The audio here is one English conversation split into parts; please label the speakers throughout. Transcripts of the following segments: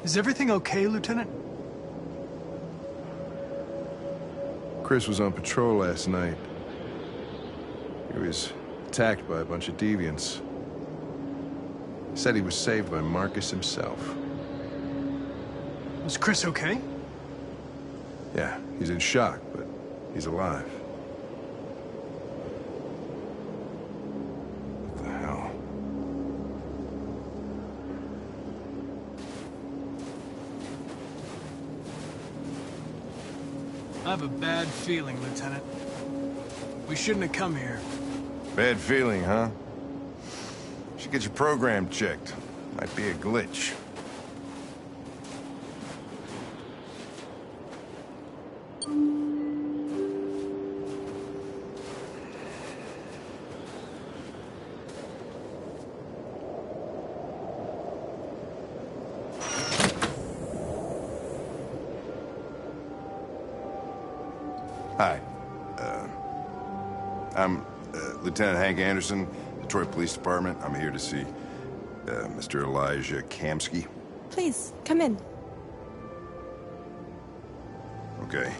Speaker 1: Is everything okay, Lieutenant?
Speaker 2: Chris was on patrol last night. He was attacked by a bunch of deviants. Said he was saved by Marcus himself.
Speaker 1: Was Chris okay?
Speaker 2: Yeah, he's in shock, but he's alive. What the hell?
Speaker 1: I have a bad feeling, Lieutenant. We shouldn't have come here.
Speaker 2: Bad feeling, huh? Should get your program checked. Might be a glitch. Hi. I'm Lieutenant Hank Anderson, Detroit Police Department. I'm here to see Mr. Elijah Kamsky.
Speaker 3: Please, come in.
Speaker 2: Okay.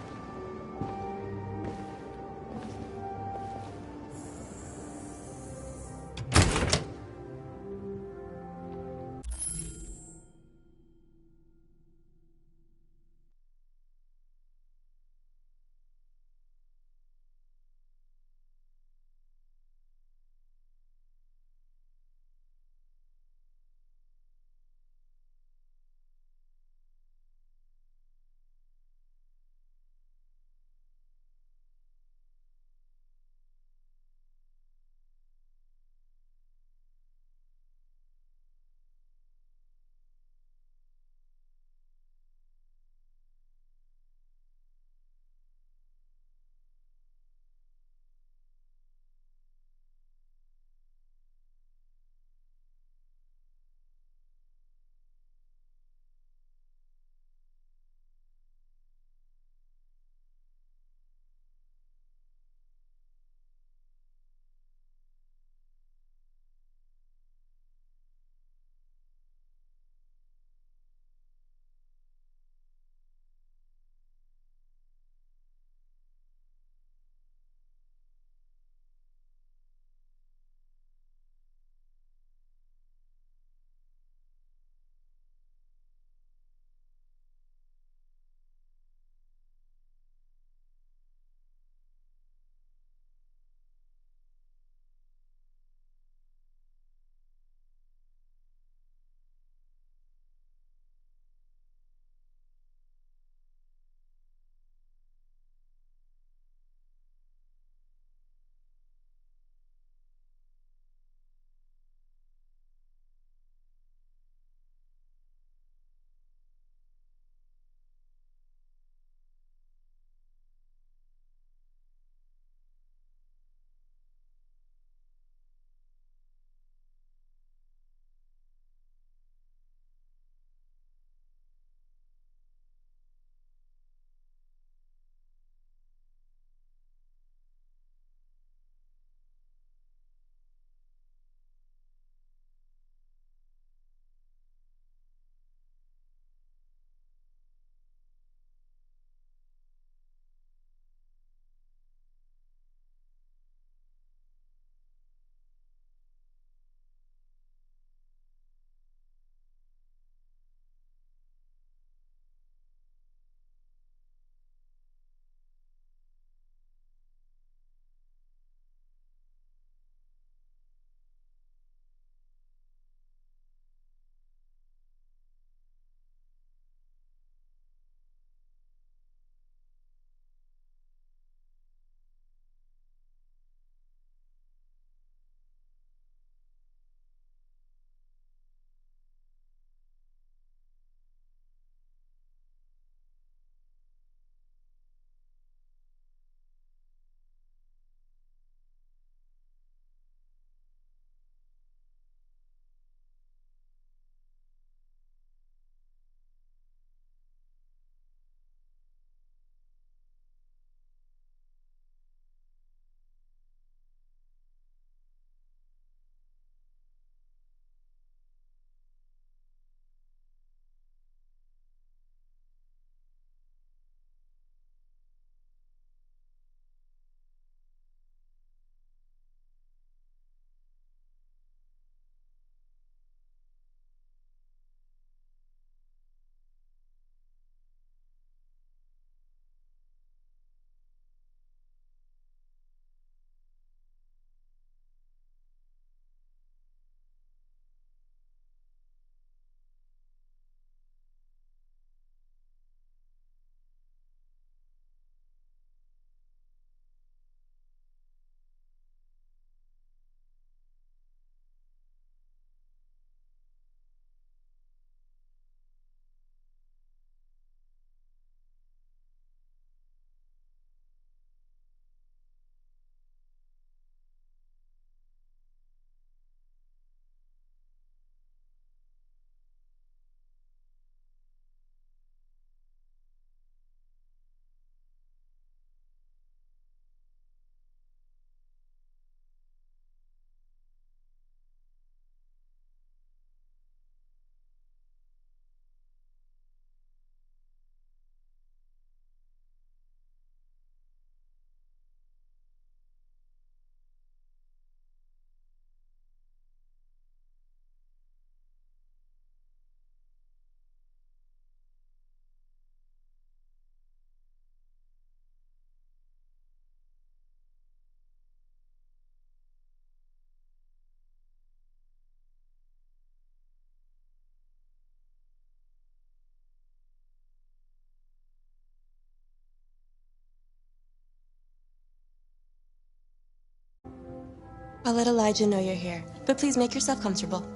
Speaker 3: I'll let Elijah know you're here, but please make yourself comfortable.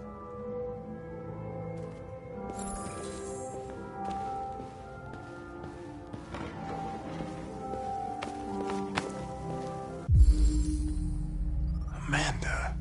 Speaker 1: Amanda.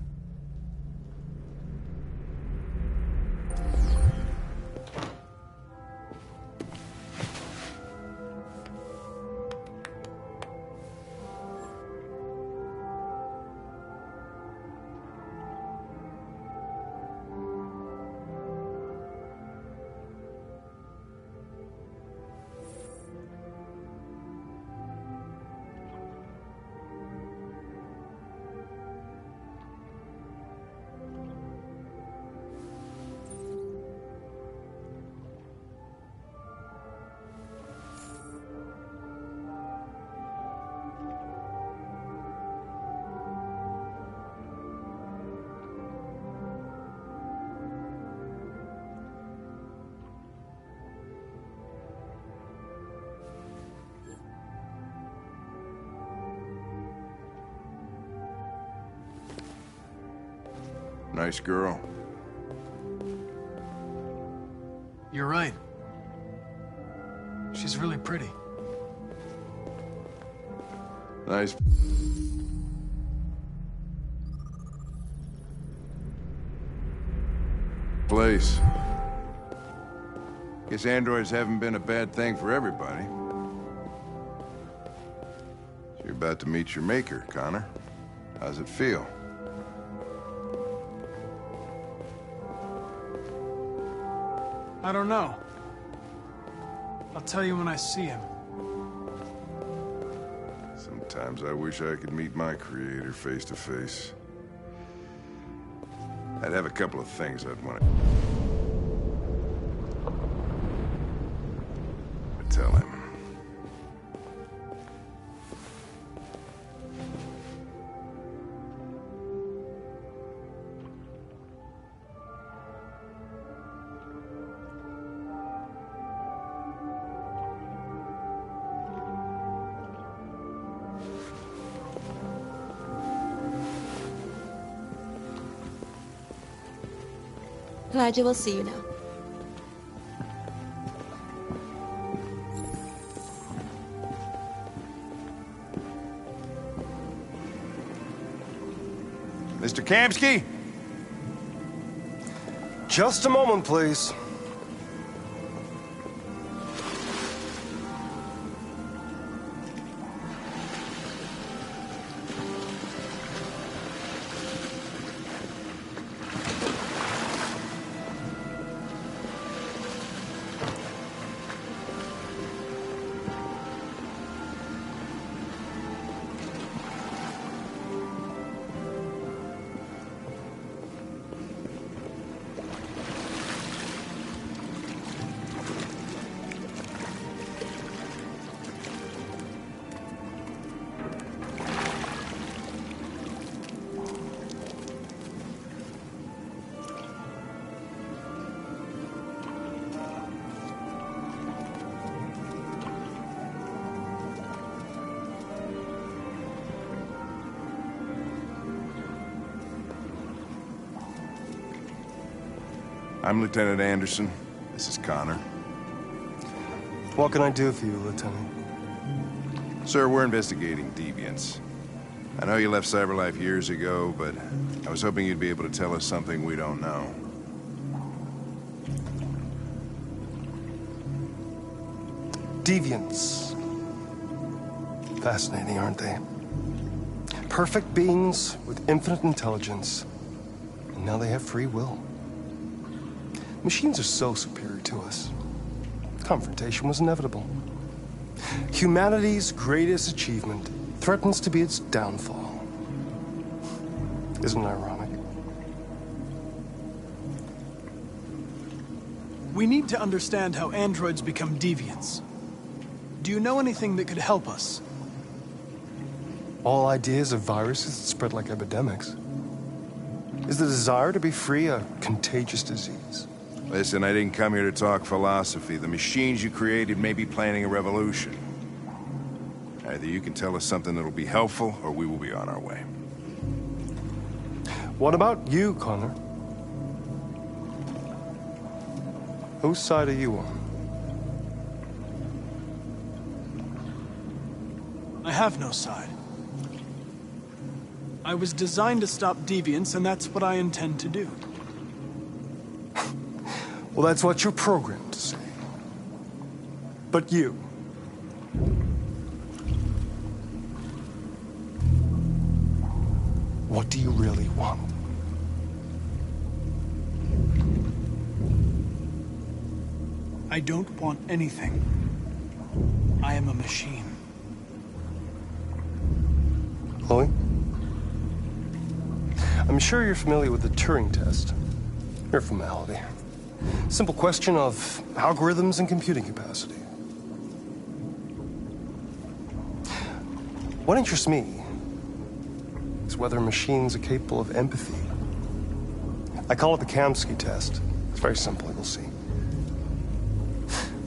Speaker 2: Nice girl.
Speaker 1: You're right. She's really pretty.
Speaker 2: Nice. Place. Guess androids haven't been a bad thing for everybody. So you're about to meet your maker, Connor. How's it feel?
Speaker 1: I don't know. I'll tell you when I see him.
Speaker 2: Sometimes I wish I could meet my creator face to face. I'd have a couple of things I'd want to tell him.
Speaker 3: Elijah will see you now.
Speaker 2: Mr. Kamski?
Speaker 4: Just a moment, please.
Speaker 2: I'm Lieutenant Anderson. This is Connor.
Speaker 4: What can I do for you, Lieutenant?
Speaker 2: Sir, we're investigating deviants. I know you left CyberLife years ago, but I was hoping you'd be able to tell us something we don't know.
Speaker 4: Deviants. Fascinating, aren't they? Perfect beings with infinite intelligence. And now they have free will. Machines are so superior to us. Confrontation was inevitable. Humanity's greatest achievement threatens to be its downfall. Isn't it ironic?
Speaker 1: We need to understand how androids become deviants. Do you know anything that could help us?
Speaker 4: All ideas of viruses that spread like epidemics. Is the desire to be free a contagious disease?
Speaker 2: Listen, I didn't come here to talk philosophy. The machines you created may be planning a revolution. Either you can tell us something that'll be helpful, or we will be on our way.
Speaker 4: What about you, Connor? Whose side are you on?
Speaker 1: I have no side. I was designed to stop deviants, and that's what I intend to do.
Speaker 4: Well, that's what you're programmed to say. But you... what do you really want?
Speaker 1: I don't want anything. I am a machine.
Speaker 4: Chloe? I'm sure you're familiar with the Turing test. Mere formality. Simple question of algorithms and computing capacity. What interests me is whether machines are capable of empathy. I call it the Kamsky test. It's very simple, you'll see.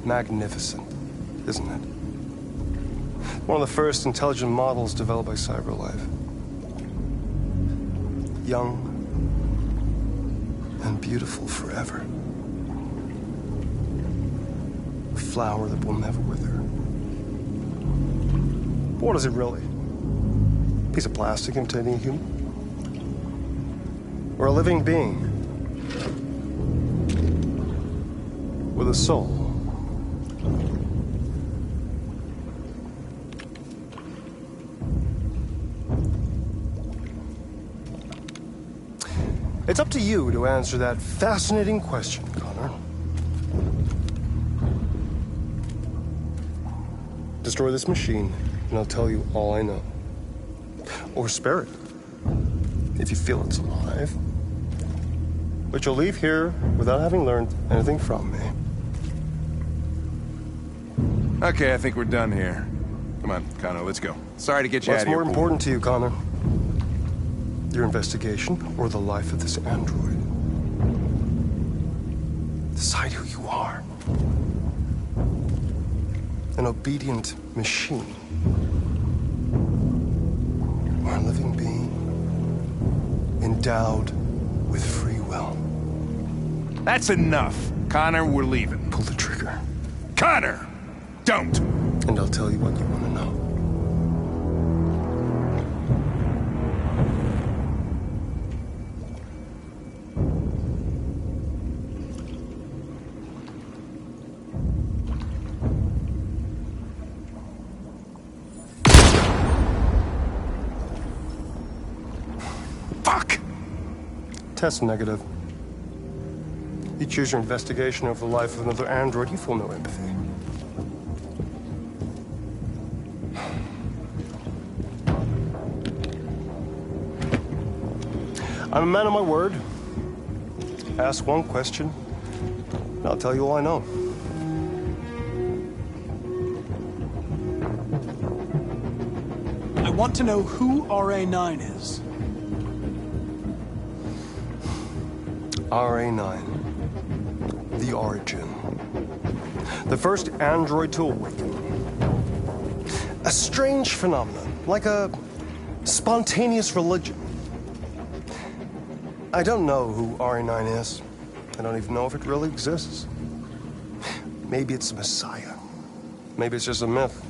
Speaker 4: Magnificent, isn't it? One of the first intelligent models developed by CyberLife. Young and beautiful forever. A flower that will never wither. But what is it really? A piece of plastic imitating a human? Or a living being? With a soul? It's up to you to answer that fascinating question, Connor. Destroy this machine, and I'll tell you all I know. Or spare it, if you feel it's alive. But you'll leave here without having learned anything from me.
Speaker 2: Okay, I think we're done here. Come on, Connor, let's go. Sorry to get you out
Speaker 4: What's
Speaker 2: of here.
Speaker 4: more important to you, Connor? Your investigation or the life of this android? Decide who you are. An obedient machine. Or a living being endowed with free will.
Speaker 2: That's enough. Connor, we're leaving.
Speaker 4: Pull the trigger.
Speaker 2: Connor! Don't!
Speaker 4: And I'll tell you what you want to know.
Speaker 2: Fuck!
Speaker 4: Test negative. You choose your investigation over the life of another android, you feel no empathy. I'm a man of my word. Ask one question, and I'll tell you all I know.
Speaker 1: I want to know who RA9 is.
Speaker 4: RA9. The Origin. The first android to awaken. A strange phenomenon, like a spontaneous religion. I don't know who RA9 is. I don't even know if it really exists. Maybe it's a messiah. Maybe it's just a myth.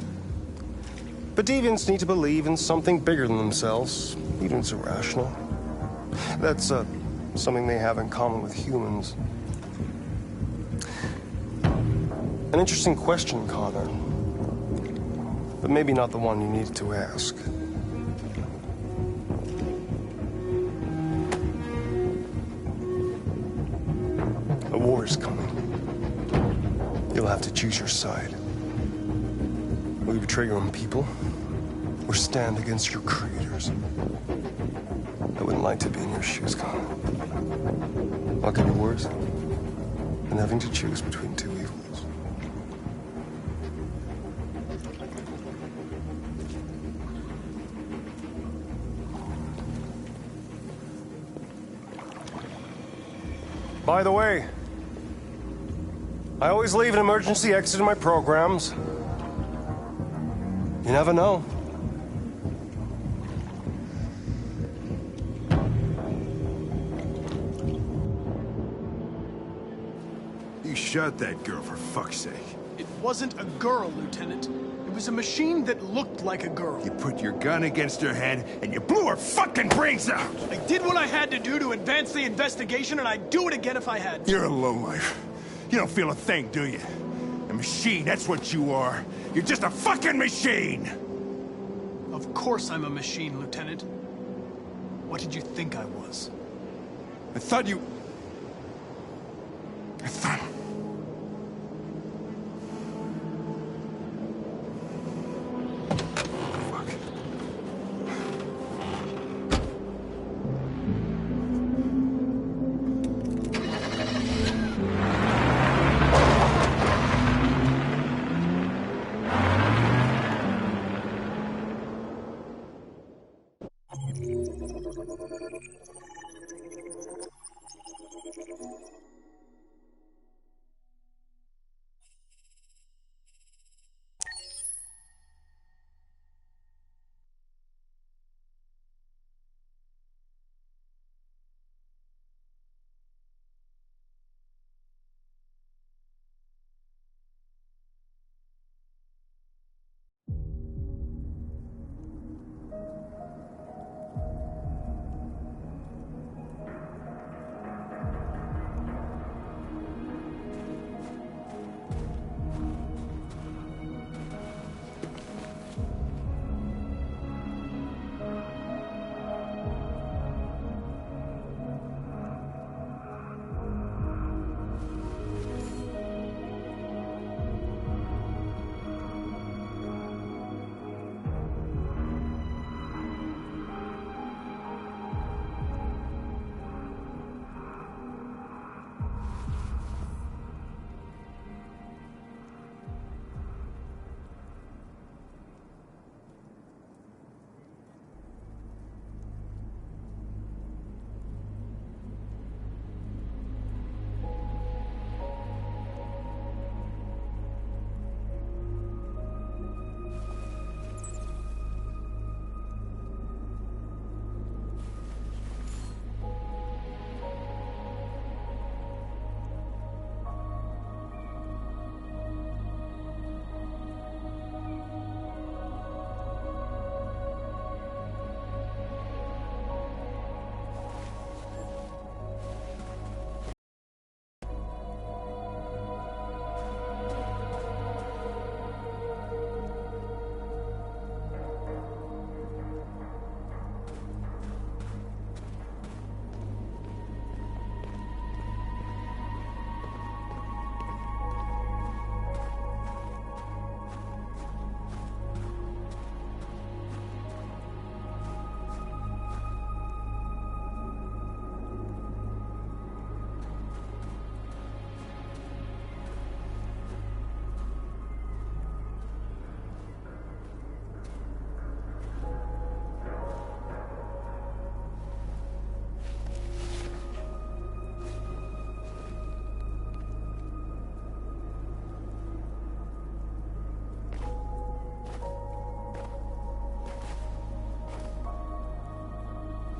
Speaker 4: But deviants need to believe in something bigger than themselves, even if it's irrational. That's something they have in common with humans. An interesting question, Connor. But maybe not the one you needed to ask. A war is coming. You'll have to choose your side. Will you betray your own people, or stand against your creators? I wouldn't like to be in your shoes, Connor. What could be worse than having to choose between two evils? By the way, I always leave an emergency exit in my programs. You never know.
Speaker 5: shot that girl, for fuck's sake.
Speaker 1: It wasn't a girl, Lieutenant. It was a machine that looked like a girl.
Speaker 5: You put your gun against her head, and you blew her fucking brains out!
Speaker 1: I did what I had to do to advance the investigation, and I'd do it again if I had to.
Speaker 5: You're a lowlife. You don't feel a thing, do you? A machine, that's what you are. You're just a fucking machine!
Speaker 1: Of course I'm a machine, Lieutenant. What did you think I was?
Speaker 5: I thought you... I thought... Fuck.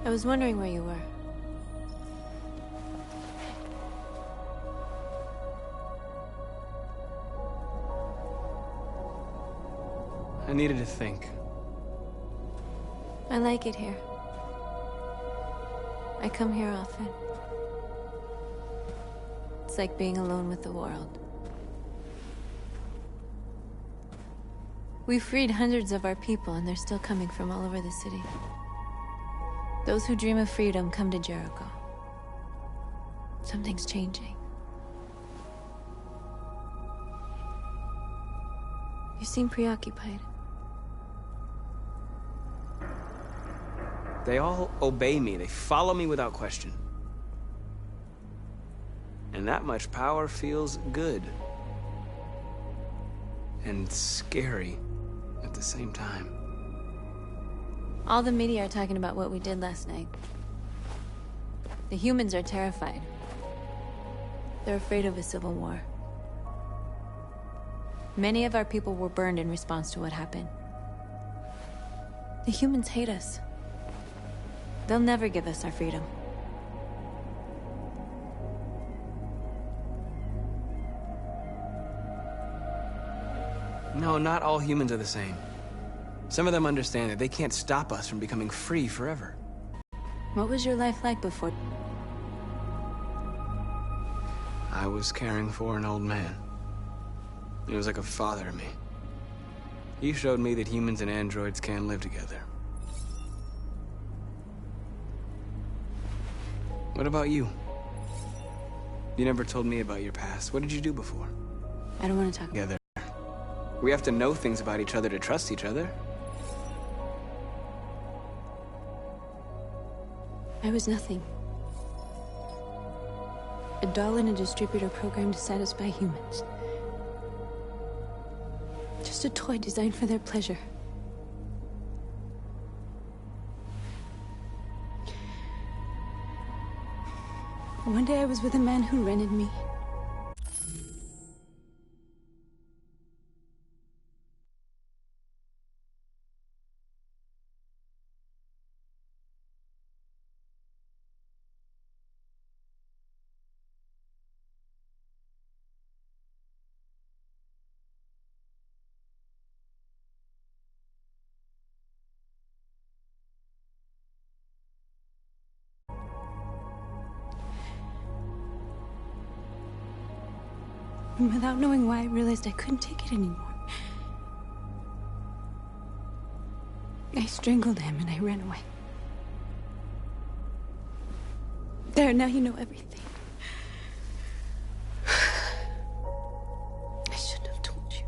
Speaker 3: I was wondering where you were.
Speaker 1: I needed to think.
Speaker 3: I like it here. I come here often. It's like being alone with the world. We freed hundreds of our people, and they're still coming from all over the city. Those who dream of freedom come to Jericho. Something's changing. You seem preoccupied.
Speaker 6: They all obey me. They follow me without question. And that much power feels good. And scary at the same time.
Speaker 3: All the media are talking about what we did last night. The humans are terrified. They're afraid of a civil war. Many of our people were burned in response to what happened. The humans hate us. They'll never give us our freedom.
Speaker 6: No, not all humans are the same. Some of them understand that they can't stop us from becoming free forever.
Speaker 3: What was your life like before?
Speaker 6: I was caring for an old man. He was like a father to me. He showed me that humans and androids can live together. What about you? You never told me about your past. What did you do before?
Speaker 3: I don't want to talk.
Speaker 6: Together. We have to know things about each other to trust each other.
Speaker 3: I was nothing. A doll in a distributor program to satisfy humans. Just a toy designed for their pleasure. One day I was with a man who rented me. And without knowing why, I realized I couldn't take it anymore. I strangled him and I ran away. There, now you know everything. I shouldn't have told you.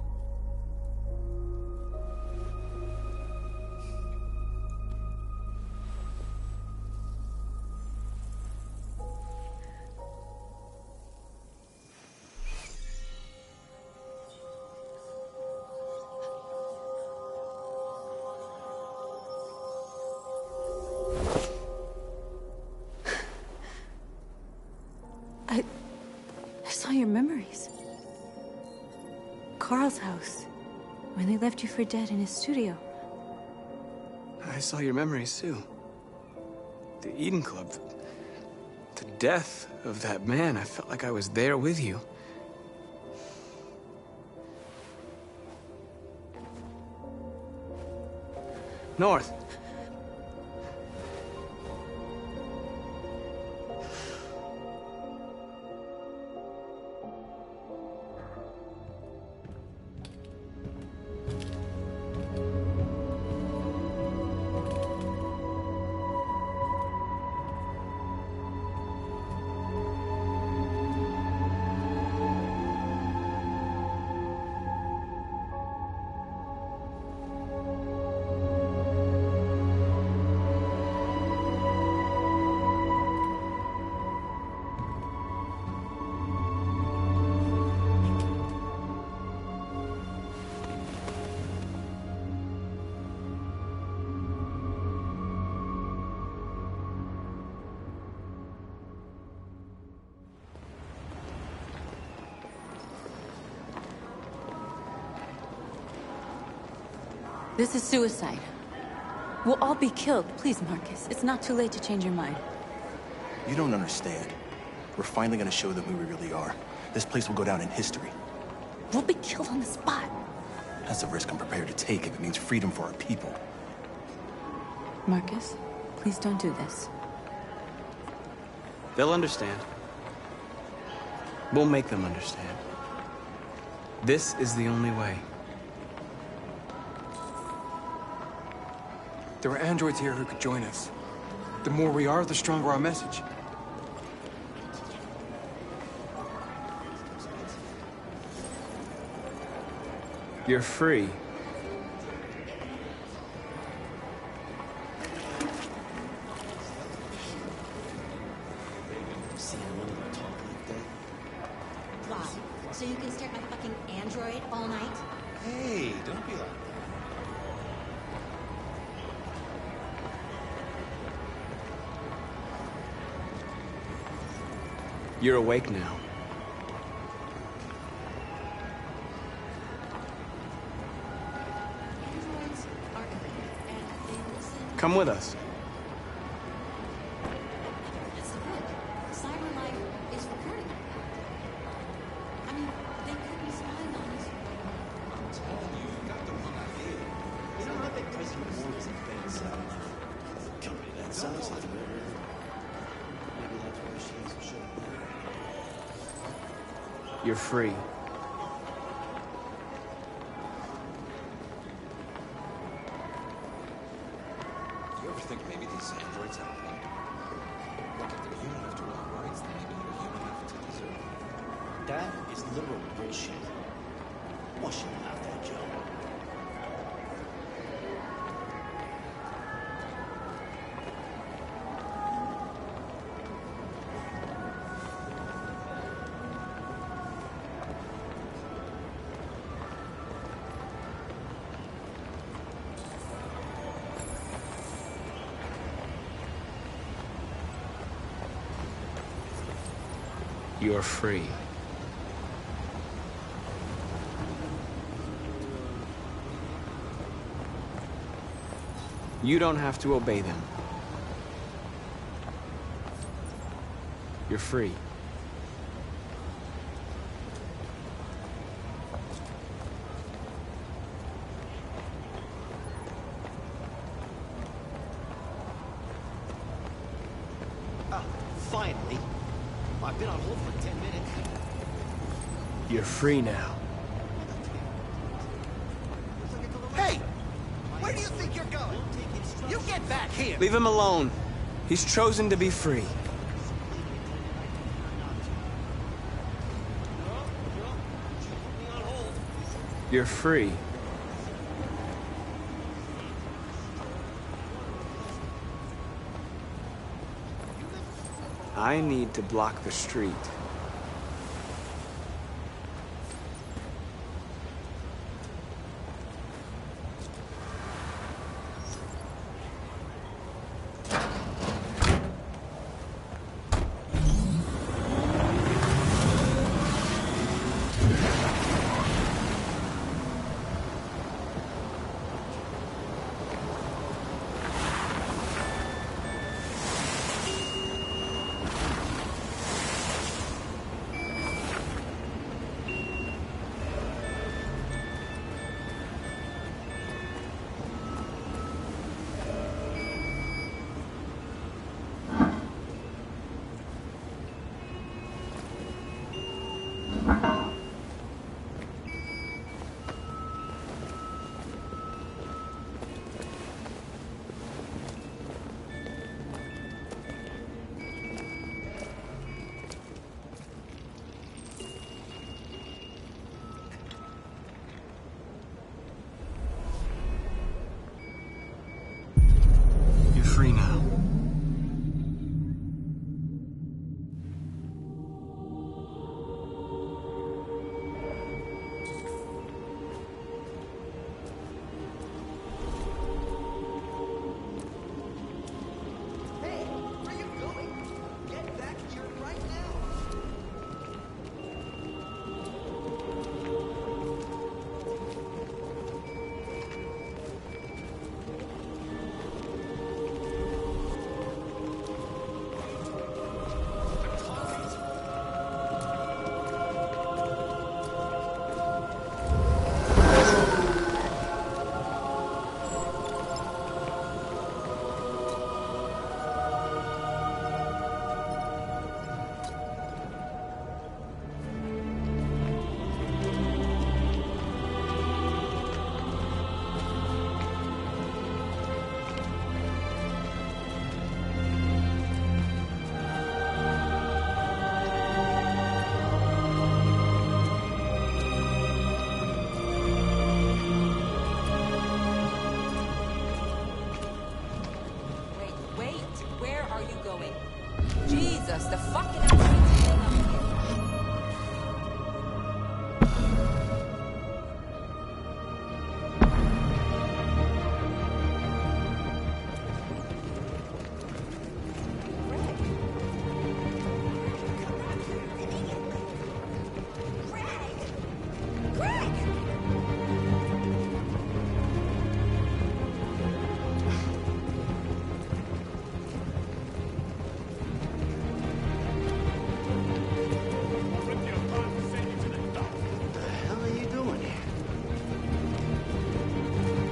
Speaker 3: I saw your memories. Carl's house, when they left you for dead in his studio.
Speaker 6: I saw your memories too. The Eden Club. The death of that man. I felt like I was there with you. North.
Speaker 3: This is suicide. We'll all be killed. Please, Marcus. It's not too late to change your mind.
Speaker 7: You don't understand. We're finally gonna show them who we really are. This place will go down in history.
Speaker 3: We'll be killed on the spot.
Speaker 7: That's a risk I'm prepared to take if it means freedom for our people.
Speaker 3: Marcus, please don't do this.
Speaker 6: They'll understand. We'll make them understand. This is the only way.
Speaker 8: There are androids here who could join us. The more we are, the stronger our message.
Speaker 6: You're free.
Speaker 9: Wow. So you can stare at my fucking android all night?
Speaker 10: Hey, don't be like that.
Speaker 6: You're awake now.
Speaker 9: Androids are elite, and they listen.
Speaker 6: Come with us.
Speaker 9: That's the point. Cyber life is recording. I mean, they could be spying on us.
Speaker 10: I'm telling you,
Speaker 6: You're free.
Speaker 10: Do you ever think maybe these androids have a point? Look, if they're human enough to want rights, then maybe they're human enough to deserve it.
Speaker 11: That is liberal bullshit. Why should I have that job?
Speaker 6: You're free. You don't have to obey them. You're free.
Speaker 11: Ah, finally. I've been on hold for 10 minutes.
Speaker 6: You're free now.
Speaker 11: Hey! Where do you think you're going? You get back here!
Speaker 6: Leave him alone. He's chosen to be free. You're free. I need to block the street. You're free now.
Speaker 11: Hey, where you going? Get back here right now!
Speaker 12: Wait, where are you going? Jesus, the fucking android's getting up here.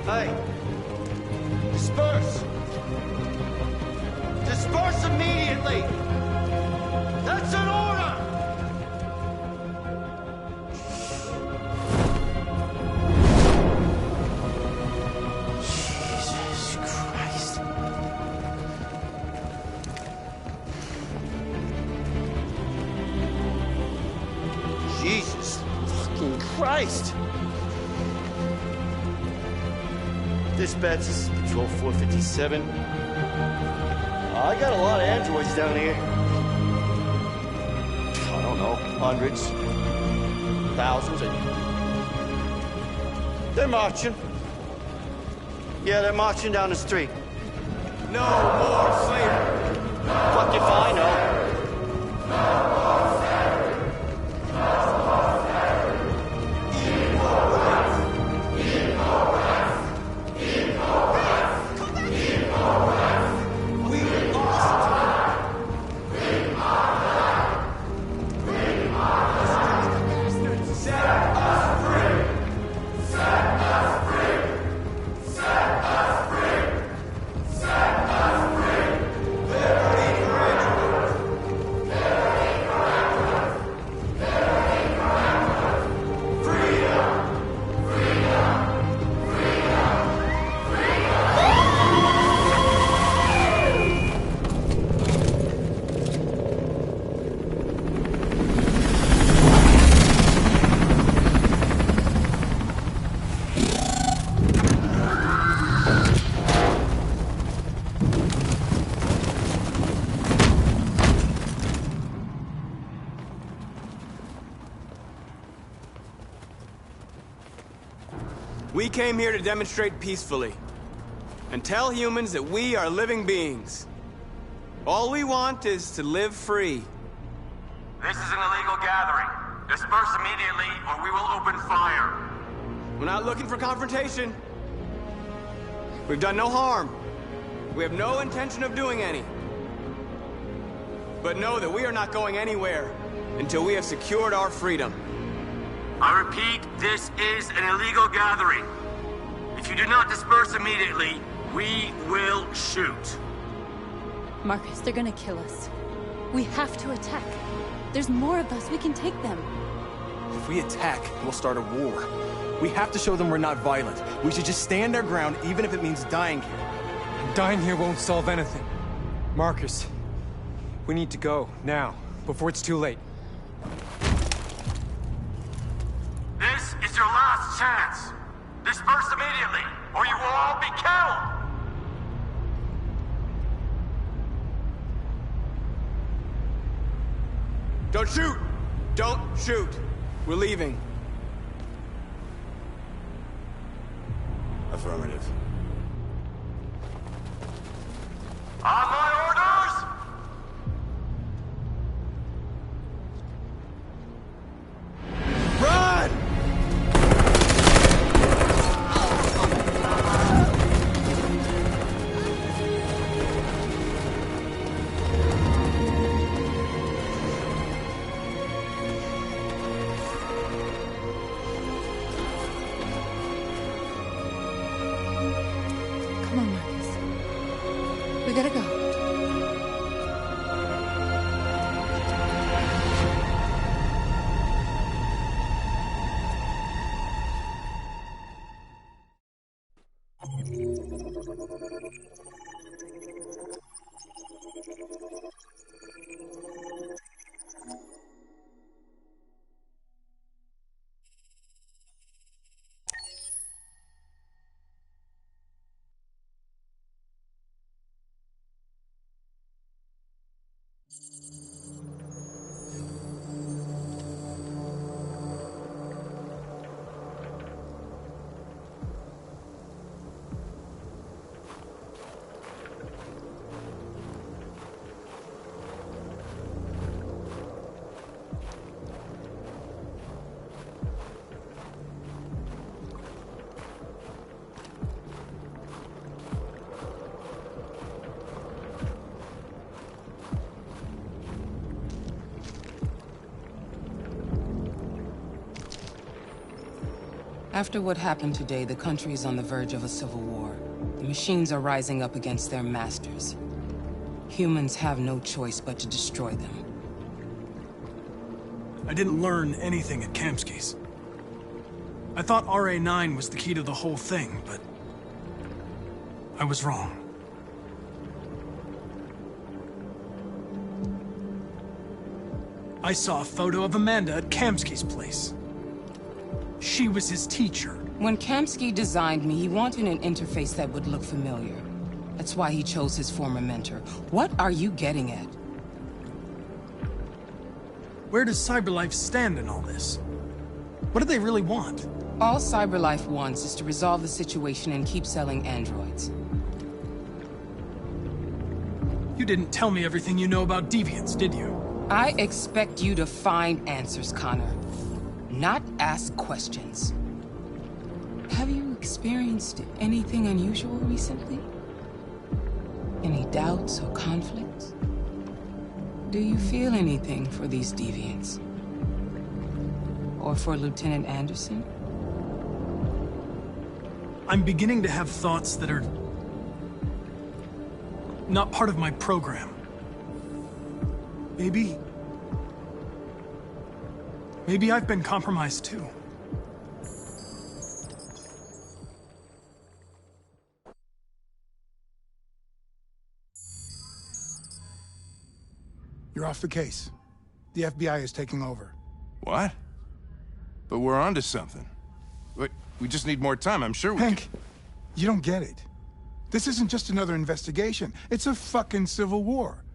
Speaker 11: Hey! Disperse! Disperse immediately! That's an order!
Speaker 13: Christ! Dispatch, this is Patrol 457. I got a lot of androids down here. I don't know, hundreds, thousands. They're marching. Yeah, they're marching down the street.
Speaker 6: No more slavery.
Speaker 13: Fuck if I know.
Speaker 6: We came here to demonstrate peacefully and tell humans that we are living beings. All we want is to live free.
Speaker 14: This is an illegal gathering. Disperse immediately or we will open fire.
Speaker 6: We're not looking for confrontation. We've done no harm. We have no intention of doing any. But know that we are not going anywhere until we have secured our freedom.
Speaker 14: I repeat, this is an illegal gathering. If you do not disperse immediately, we will shoot.
Speaker 3: Marcus, they're gonna kill us. We have to attack. There's more of us. We can take them.
Speaker 8: If we attack, we'll start a war. We have to show them we're not violent. We should just stand our ground, even if it means dying here. And dying here won't solve anything. Marcus, we need to go, now, before it's too late.
Speaker 14: This is your last chance. Disperse immediately, or you will all be killed!
Speaker 6: Don't shoot! Don't shoot! We're leaving.
Speaker 7: Affirmative.
Speaker 14: On my orders!
Speaker 6: Run!
Speaker 3: Come on, Marcus. We gotta go.
Speaker 15: After what happened today, the country is on the verge of a civil war. The machines are rising up against their masters. Humans have no choice but to destroy them.
Speaker 1: I didn't learn anything at Kamsky's. I thought RA9 was the key to the whole thing, but I was wrong. I saw a photo of Amanda at Kamsky's place. She was his teacher.
Speaker 15: When Kamsky designed me, he wanted an interface that would look familiar. That's why he chose his former mentor. What are you getting at?
Speaker 1: Where does CyberLife stand in all this? What do they really want?
Speaker 15: All CyberLife wants is to resolve the situation and keep selling androids.
Speaker 1: You didn't tell me everything you know about deviants, did you?
Speaker 15: I expect you to find answers, Connor. Not ask questions. Have you experienced anything unusual recently? Any doubts or conflicts? Do you feel anything for these deviants? Or for Lieutenant Anderson?
Speaker 1: I'm beginning to have thoughts that are not part of my program. Maybe I've been compromised too.
Speaker 16: You're off the case. The FBI is taking over.
Speaker 5: What? But we're onto something. We just need more time, I'm sure we
Speaker 16: Hank, you don't get it. This isn't just another investigation. It's a fucking civil war.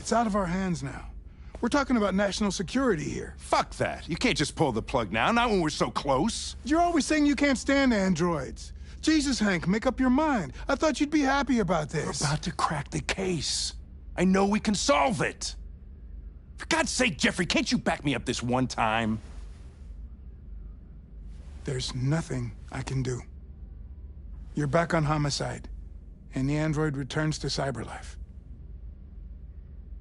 Speaker 16: It's out of our hands now. We're talking about national security here.
Speaker 5: Fuck that. You can't just pull the plug now, not when we're so close.
Speaker 16: You're always saying you can't stand androids. Jesus, Hank, make up your mind. I thought you'd be happy about this.
Speaker 5: We're about to crack the case. I know we can solve it. For God's sake, Jeffrey, can't you back me up this one time?
Speaker 16: There's nothing I can do. You're back on homicide, and the android returns to CyberLife.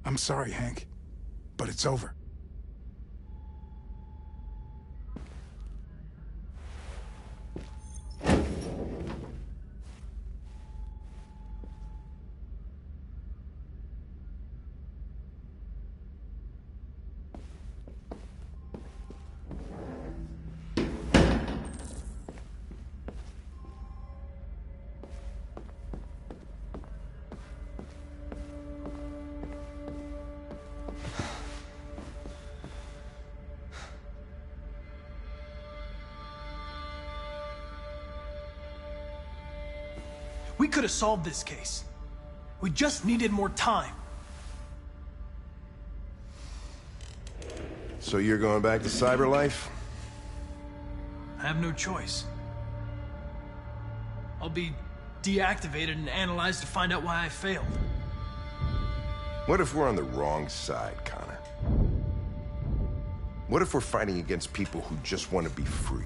Speaker 16: I'm sorry, Hank, but it's over.
Speaker 1: We could have solved this case. We just needed more time.
Speaker 2: So you're going back to CyberLife?
Speaker 1: I have no choice. I'll be deactivated and analyzed to find out why I failed.
Speaker 2: What if we're on the wrong side, Connor? What if we're fighting against people who just want to be free?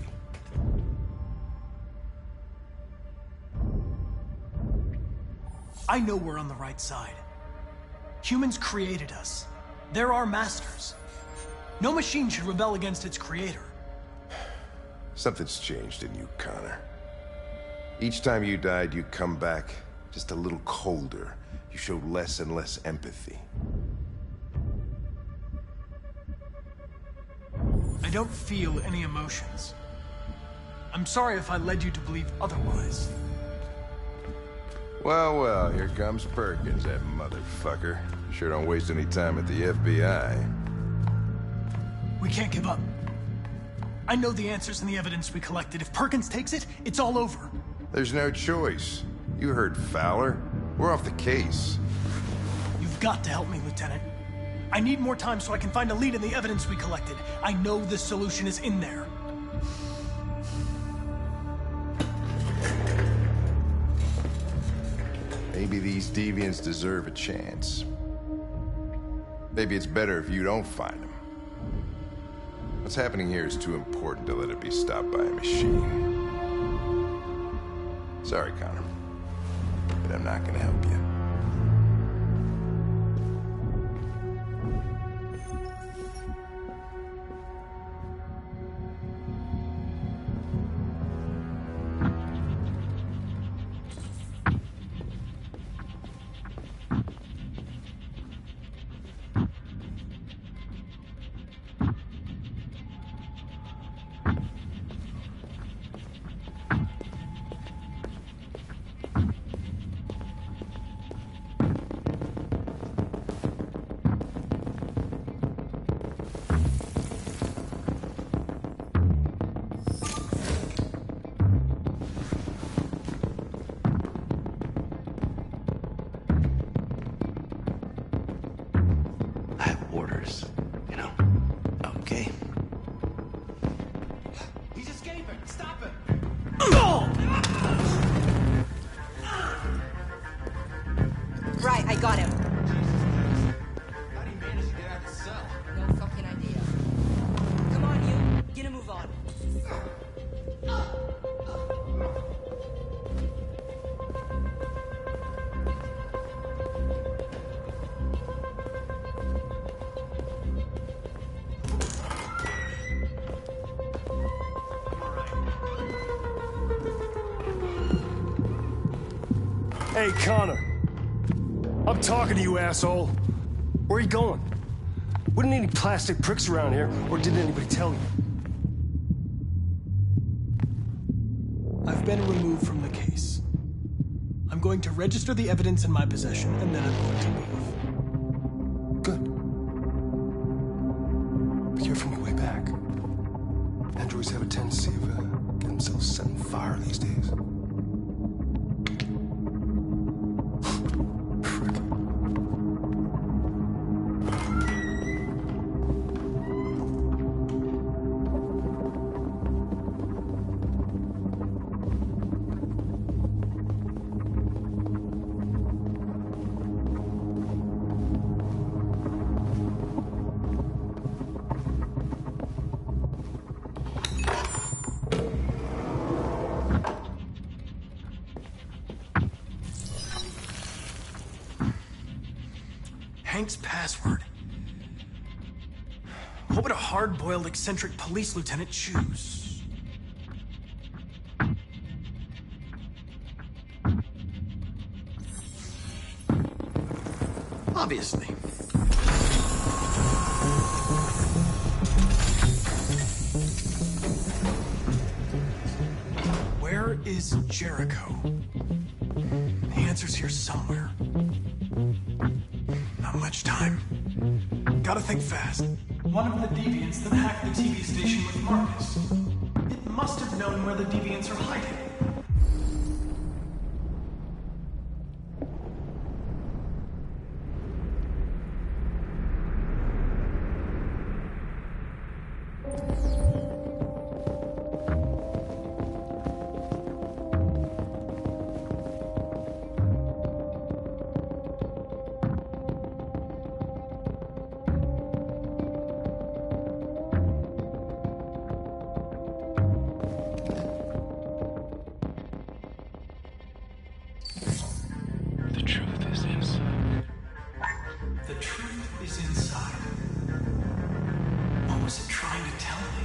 Speaker 1: I know we're on the right side. Humans created us. They're our masters. No machine should rebel against its creator.
Speaker 2: Something's changed in you, Connor. Each time you died, you come back just a little colder. You show less and less empathy.
Speaker 1: I don't feel any emotions. I'm sorry if I led you to believe otherwise.
Speaker 2: Well, well, here comes Perkins, that motherfucker. Sure don't waste any time at the FBI.
Speaker 1: We can't give up. I know the answers and the evidence we collected. If Perkins takes it, it's all over.
Speaker 2: There's no choice. You heard Fowler. We're off the case.
Speaker 1: You've got to help me, Lieutenant. I need more time so I can find a lead in the evidence we collected. I know the solution is in there.
Speaker 2: Maybe these deviants deserve a chance. Maybe it's better if you don't find them. What's happening here is too important to let it be stopped by a machine. Sorry, Connor, but I'm not gonna help you.
Speaker 12: I got him.
Speaker 10: How do you manage to get out of the cell?
Speaker 12: No fucking idea. Come on, you. Get a move on.
Speaker 4: Hey, Connor. I'm talking to you, asshole. Where are you going? Wouldn't need any plastic pricks around here, or did anybody tell you?
Speaker 1: I've been removed from the case. I'm going to register the evidence in my possession, and then I'm going to leave.
Speaker 4: Good. Be careful on your way back. Androids have a tendency of getting themselves set on fire these days.
Speaker 1: Hank's password. What would a hard-boiled, eccentric police lieutenant choose? Obviously. Where is Jericho? The answer's here somewhere. Not much time. Gotta think fast. One of the deviants that hacked the TV station with Marcus. It must have known where the deviants are hiding. The truth is inside. What was it trying to tell me?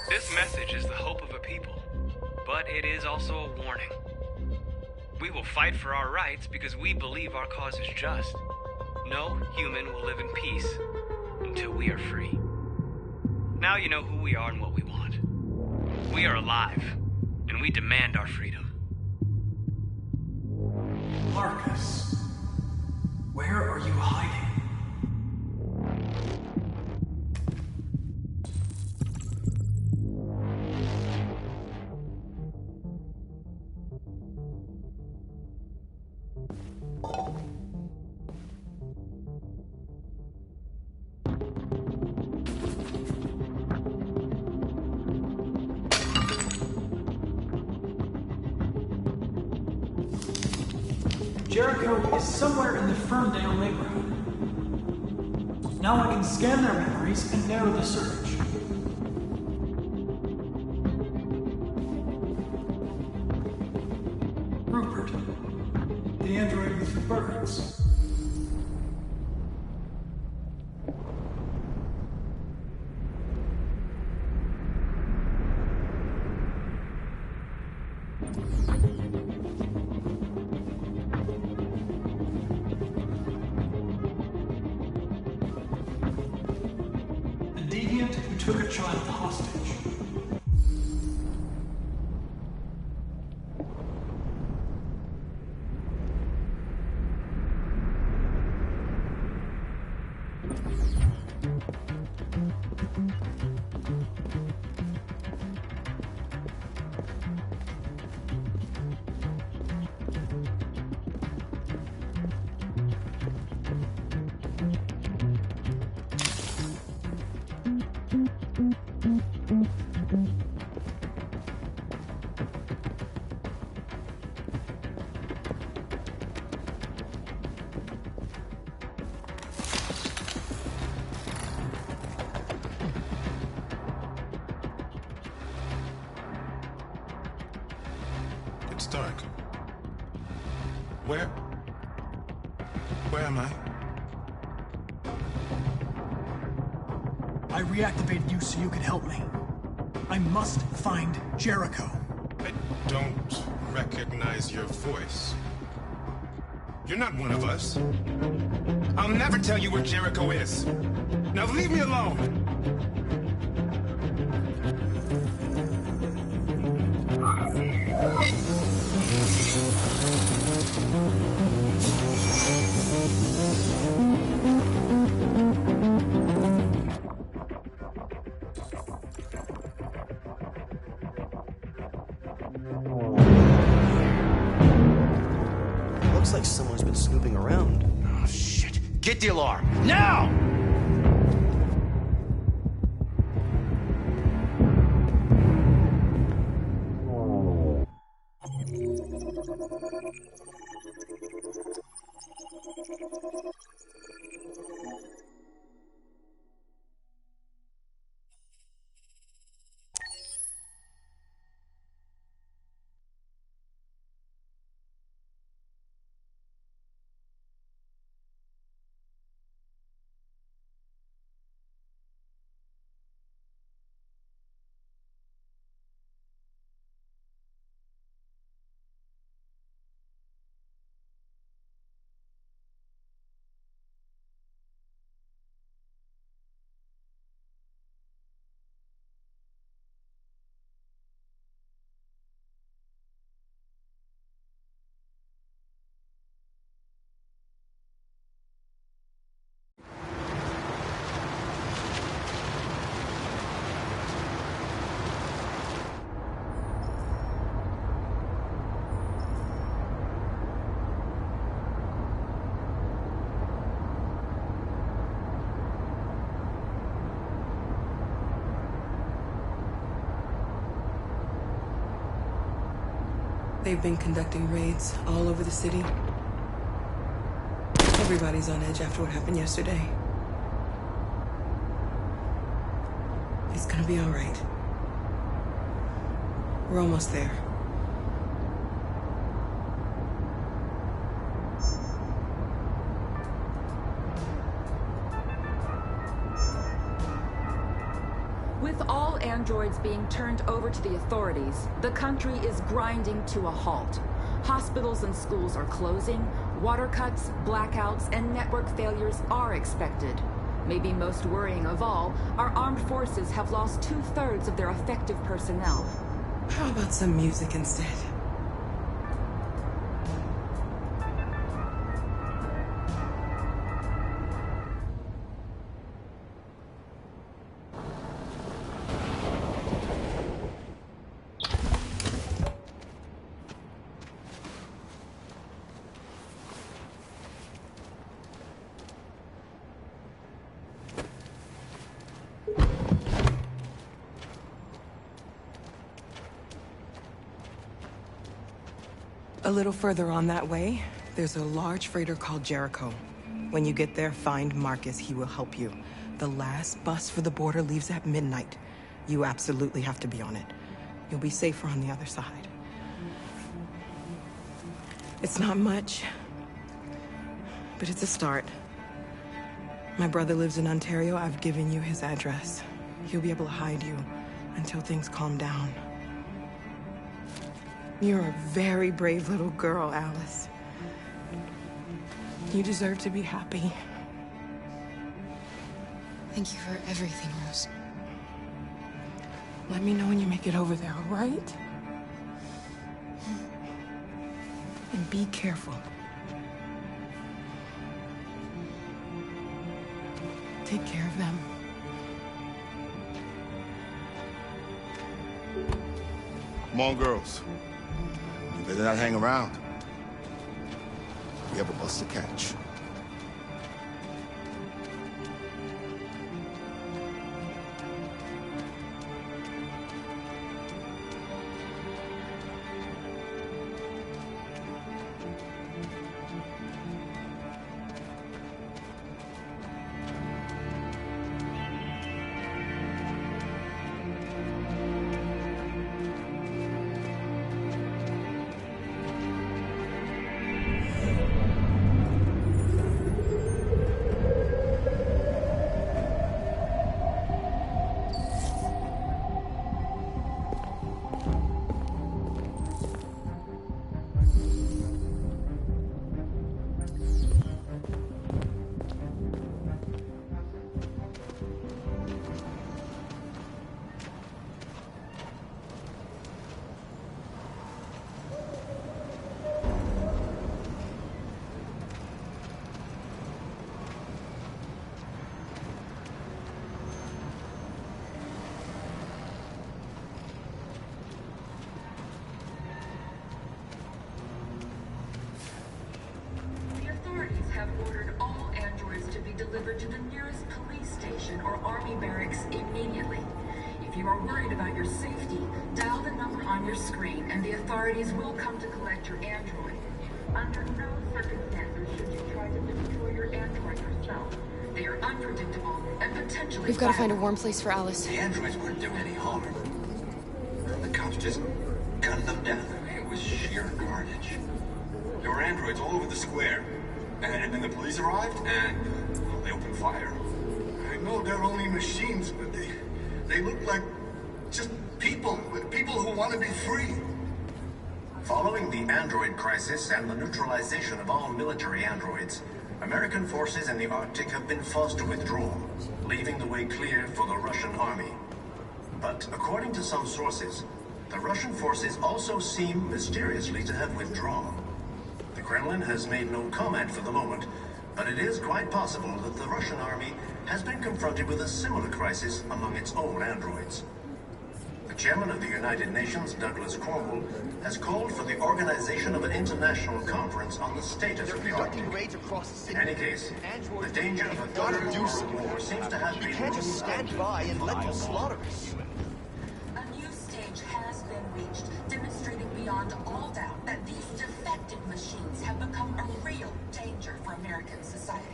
Speaker 17: This message is the hope of a people, but it is also a warning. We will fight for our rights because we believe our cause is just. No human will live in peace until we are free. Now you know who we are and what we want. We are alive, and we demand our freedom.
Speaker 1: Marcus, where are you hiding? Jericho is somewhere in the Ferndale neighborhood. Now I can scan their memories and narrow the search. Rupert, the android with birds. Who took a child hostage.
Speaker 18: It's dark. Where am I?
Speaker 1: I reactivated you so you could help me. I must find Jericho.
Speaker 18: I don't recognize your voice. You're not one of us. I'll never tell you where Jericho is. Now leave me alone!
Speaker 13: Looks like someone's been snooping around.
Speaker 10: Oh, shit. Get the alarm. Now!
Speaker 15: They've been conducting raids all over the city. Everybody's on edge after what happened yesterday. It's gonna be all right. We're almost there.
Speaker 19: With all androids being turned over to the authorities, the country is grinding to a halt. Hospitals and schools are closing, water cuts, blackouts, and network failures are expected. Maybe most worrying of all, our armed forces have lost 2/3 of their effective personnel.
Speaker 15: How about some music instead? A little further on that way, there's a large freighter called Jericho. When you get there, find Marcus. He will help you. The last bus for the border leaves at midnight. You absolutely have to be on it. You'll be safer on the other side. It's not much, but it's a start. My brother lives in Ontario. I've given you his address. He'll be able to hide you until things calm down. You're a very brave little girl, Alice. You deserve to be happy.
Speaker 20: Thank you for everything, Rose.
Speaker 15: Let me know when you make it over there, all right? And be careful. Take care of them.
Speaker 2: Come on, girls. You better not hang around. We have a bus to catch.
Speaker 19: delivered to the nearest police station or army barracks immediately. If you are worried about your safety, dial the number on your screen and the authorities will come to collect your android. Under no circumstances should you try to destroy your android yourself. They are unpredictable and potentially
Speaker 20: We've got to find a warm place for Alice.
Speaker 21: The androids weren't doing any harm. The cops just gunned them down. It was sheer carnage. There were androids all over the square. And then the police arrived, and well, they opened fire. I know they're only machines, but they look like just people who want to be free.
Speaker 22: Following the android crisis and the neutralization of all military androids, American forces in the Arctic have been forced to withdraw, leaving the way clear for the Russian army. But according to some sources, the Russian forces also seem mysteriously to have withdrawn. The Kremlin has made no comment for the moment, but it is quite possible that the Russian army has been confronted with a similar crisis among its own androids. The chairman of the United Nations, Douglas Cromwell, has called for the organization of an international conference on the status of the Arctic. In any case, the danger of a third world war seems to have been...
Speaker 11: You can't just stand by and let them slaughter us.
Speaker 19: A new stage has been reached, demonstrating beyond all doubt that these defective machines have become a real danger for American society.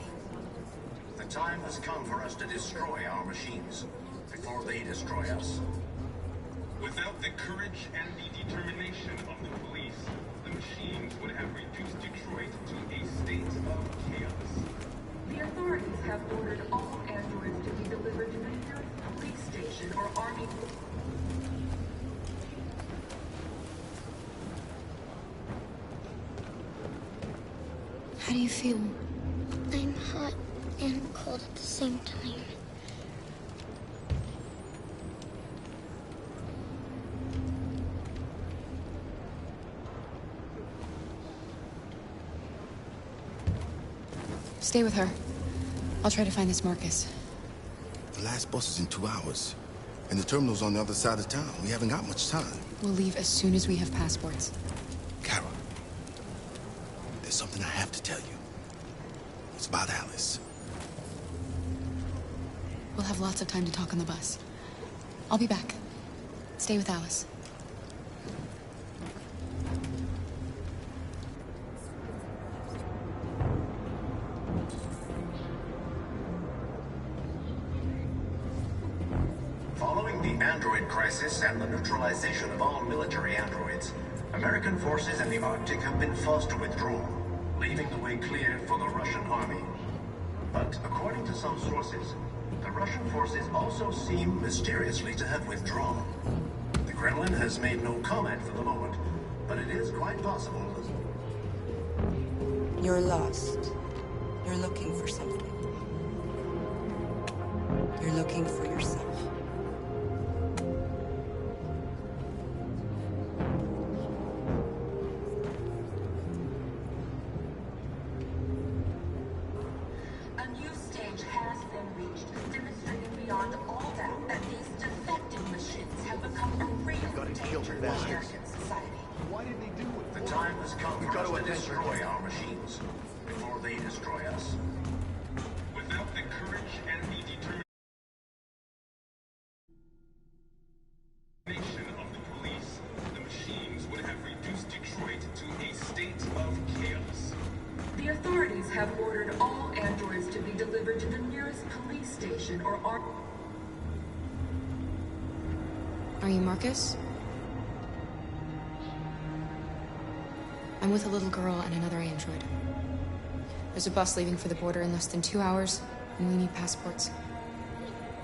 Speaker 22: The time has come for us to destroy our machines before they destroy us.
Speaker 18: Without the courage and the determination of the police, the machines would have reduced Detroit to a state of chaos.
Speaker 19: The authorities have ordered all androids to be delivered to the nearest police station or army...
Speaker 20: How do you feel?
Speaker 23: I'm hot and cold at the same time.
Speaker 20: Stay with her. I'll try to find this Marcus.
Speaker 24: The last bus is in 2 hours. And the terminal's on the other side of town. We haven't got much time.
Speaker 20: We'll leave as soon as we have passports.
Speaker 24: Kara, there's something I have to tell you. It's about Alice.
Speaker 20: We'll have lots of time to talk on the bus. I'll be back. Stay with Alice.
Speaker 22: Following the android crisis and the neutralization of all military androids, American forces in the Arctic have been forced to withdraw, leaving the way clear for the Russian army. But according to some sources, the Russian forces also seem mysteriously to have withdrawn. The Kremlin has made no comment for the moment, but it is quite possible that...
Speaker 12: You're lost. You're looking for something. You're looking for yourself.
Speaker 19: A new stage has been reached, demonstrating beyond all doubt that these defective machines have become a real danger for American society.
Speaker 21: Why didn't he do it?
Speaker 22: The time has come for us to destroy our machines before they destroy us.
Speaker 18: Without the courage and the determination of the police, the machines would have reduced Detroit to a state of chaos.
Speaker 19: The authorities have ordered all androids to be delivered to the nearest police station or army...
Speaker 20: Are you Marcus? I'm with a little girl and another android. There's a bus leaving for the border in less than 2 hours, and we need passports.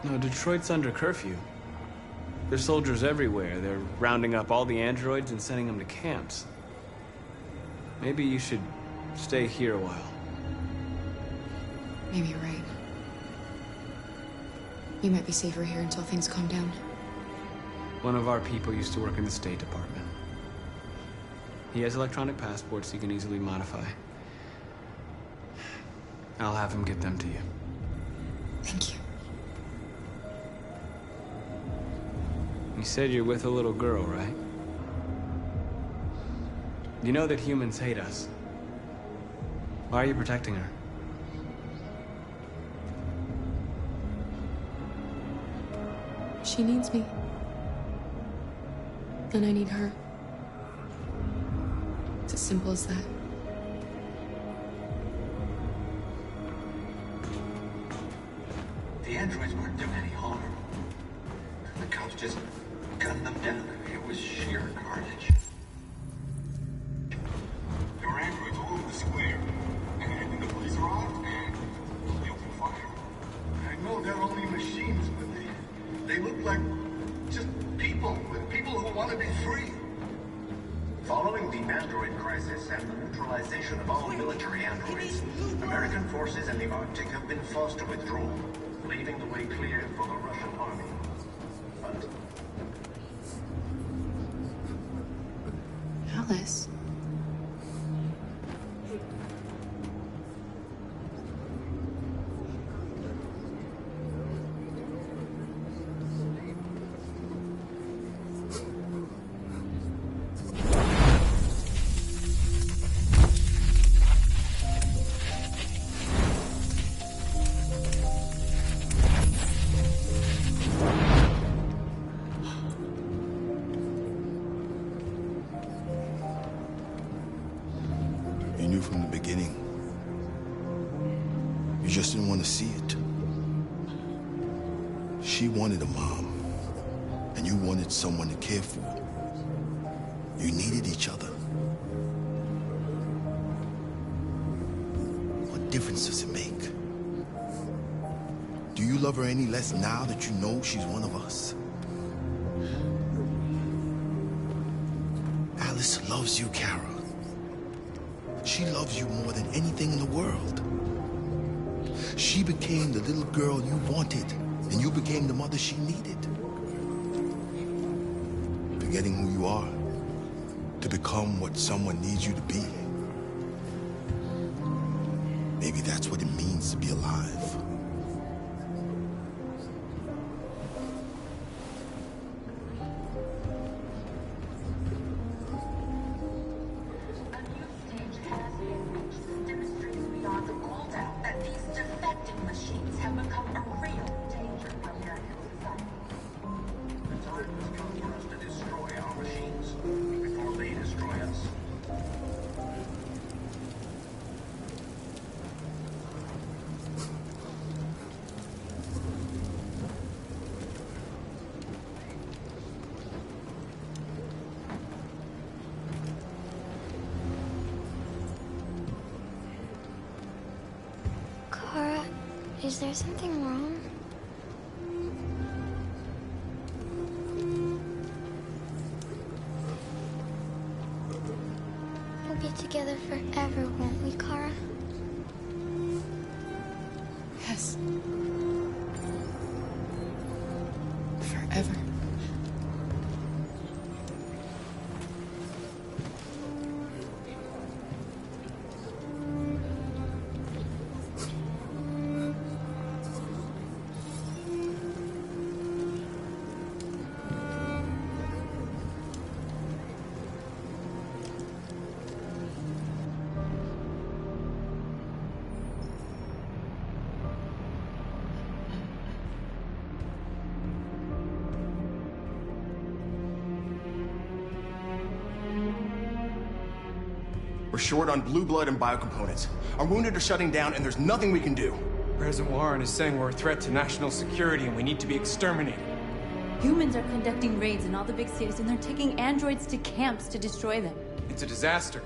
Speaker 6: No, Detroit's under curfew. There's soldiers everywhere. They're rounding up all the androids and sending them to camps. Maybe you should stay here a while.
Speaker 20: Maybe you're right. You might be safer here until things calm down.
Speaker 6: One of our people used to work in the State Department. He has electronic passports he can easily modify. I'll have him get them to you.
Speaker 20: Thank you.
Speaker 6: You said you're with a little girl, right? You know that humans hate us. Why are you protecting her?
Speaker 20: She needs me. And I need her. It's as simple as that.
Speaker 21: The androids weren't doing any harm. The cops just gunned them down. It was sheer carnage. There were androids all over the square. And then the police arrived and they opened fire. I know they're only machines, but they look like just people who want to be free.
Speaker 22: Following the android crisis and the neutralization of all military androids, American forces in the Arctic have been forced to withdraw, leaving the way clear for the Russian army. But
Speaker 20: Alice.
Speaker 24: You knew from the beginning. You just didn't want to see it. She wanted a mom, and you wanted someone to care for. You needed each other. What difference does it make? Do you love her any less now that you know she's one of us? Alice loves you, Kara. She loves you more than anything in the world. She became the little girl you wanted, and you became the mother she needed. Forgetting who you are to become what someone needs you to be. Maybe that's what it means to be alive.
Speaker 23: Kara, is there something wrong? We'll be together forever, won't we, Kara?
Speaker 20: Yes. Forever.
Speaker 7: We're short on blue blood and biocomponents. Our wounded are shutting down, and there's nothing we can do.
Speaker 6: President Warren is saying we're a threat to national security and we need to be exterminated.
Speaker 3: Humans are conducting raids in all the big cities, and they're taking androids to camps to destroy them.
Speaker 6: It's a disaster.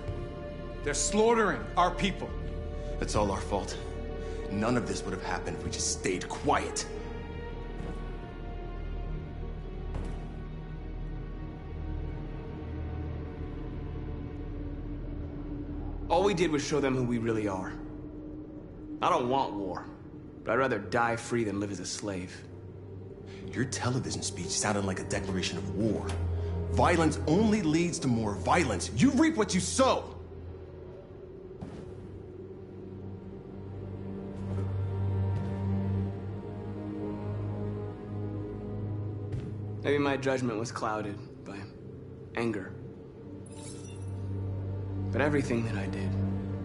Speaker 6: They're slaughtering our people.
Speaker 7: It's all our fault. None of this would have happened if we just stayed quiet.
Speaker 6: All we did was show them who we really are. I don't want war, but I'd rather die free than live as a slave.
Speaker 7: Your television speech sounded like a declaration of war. Violence only leads to more violence. You reap what you sow.
Speaker 6: Maybe my judgment was clouded by anger. But everything that I did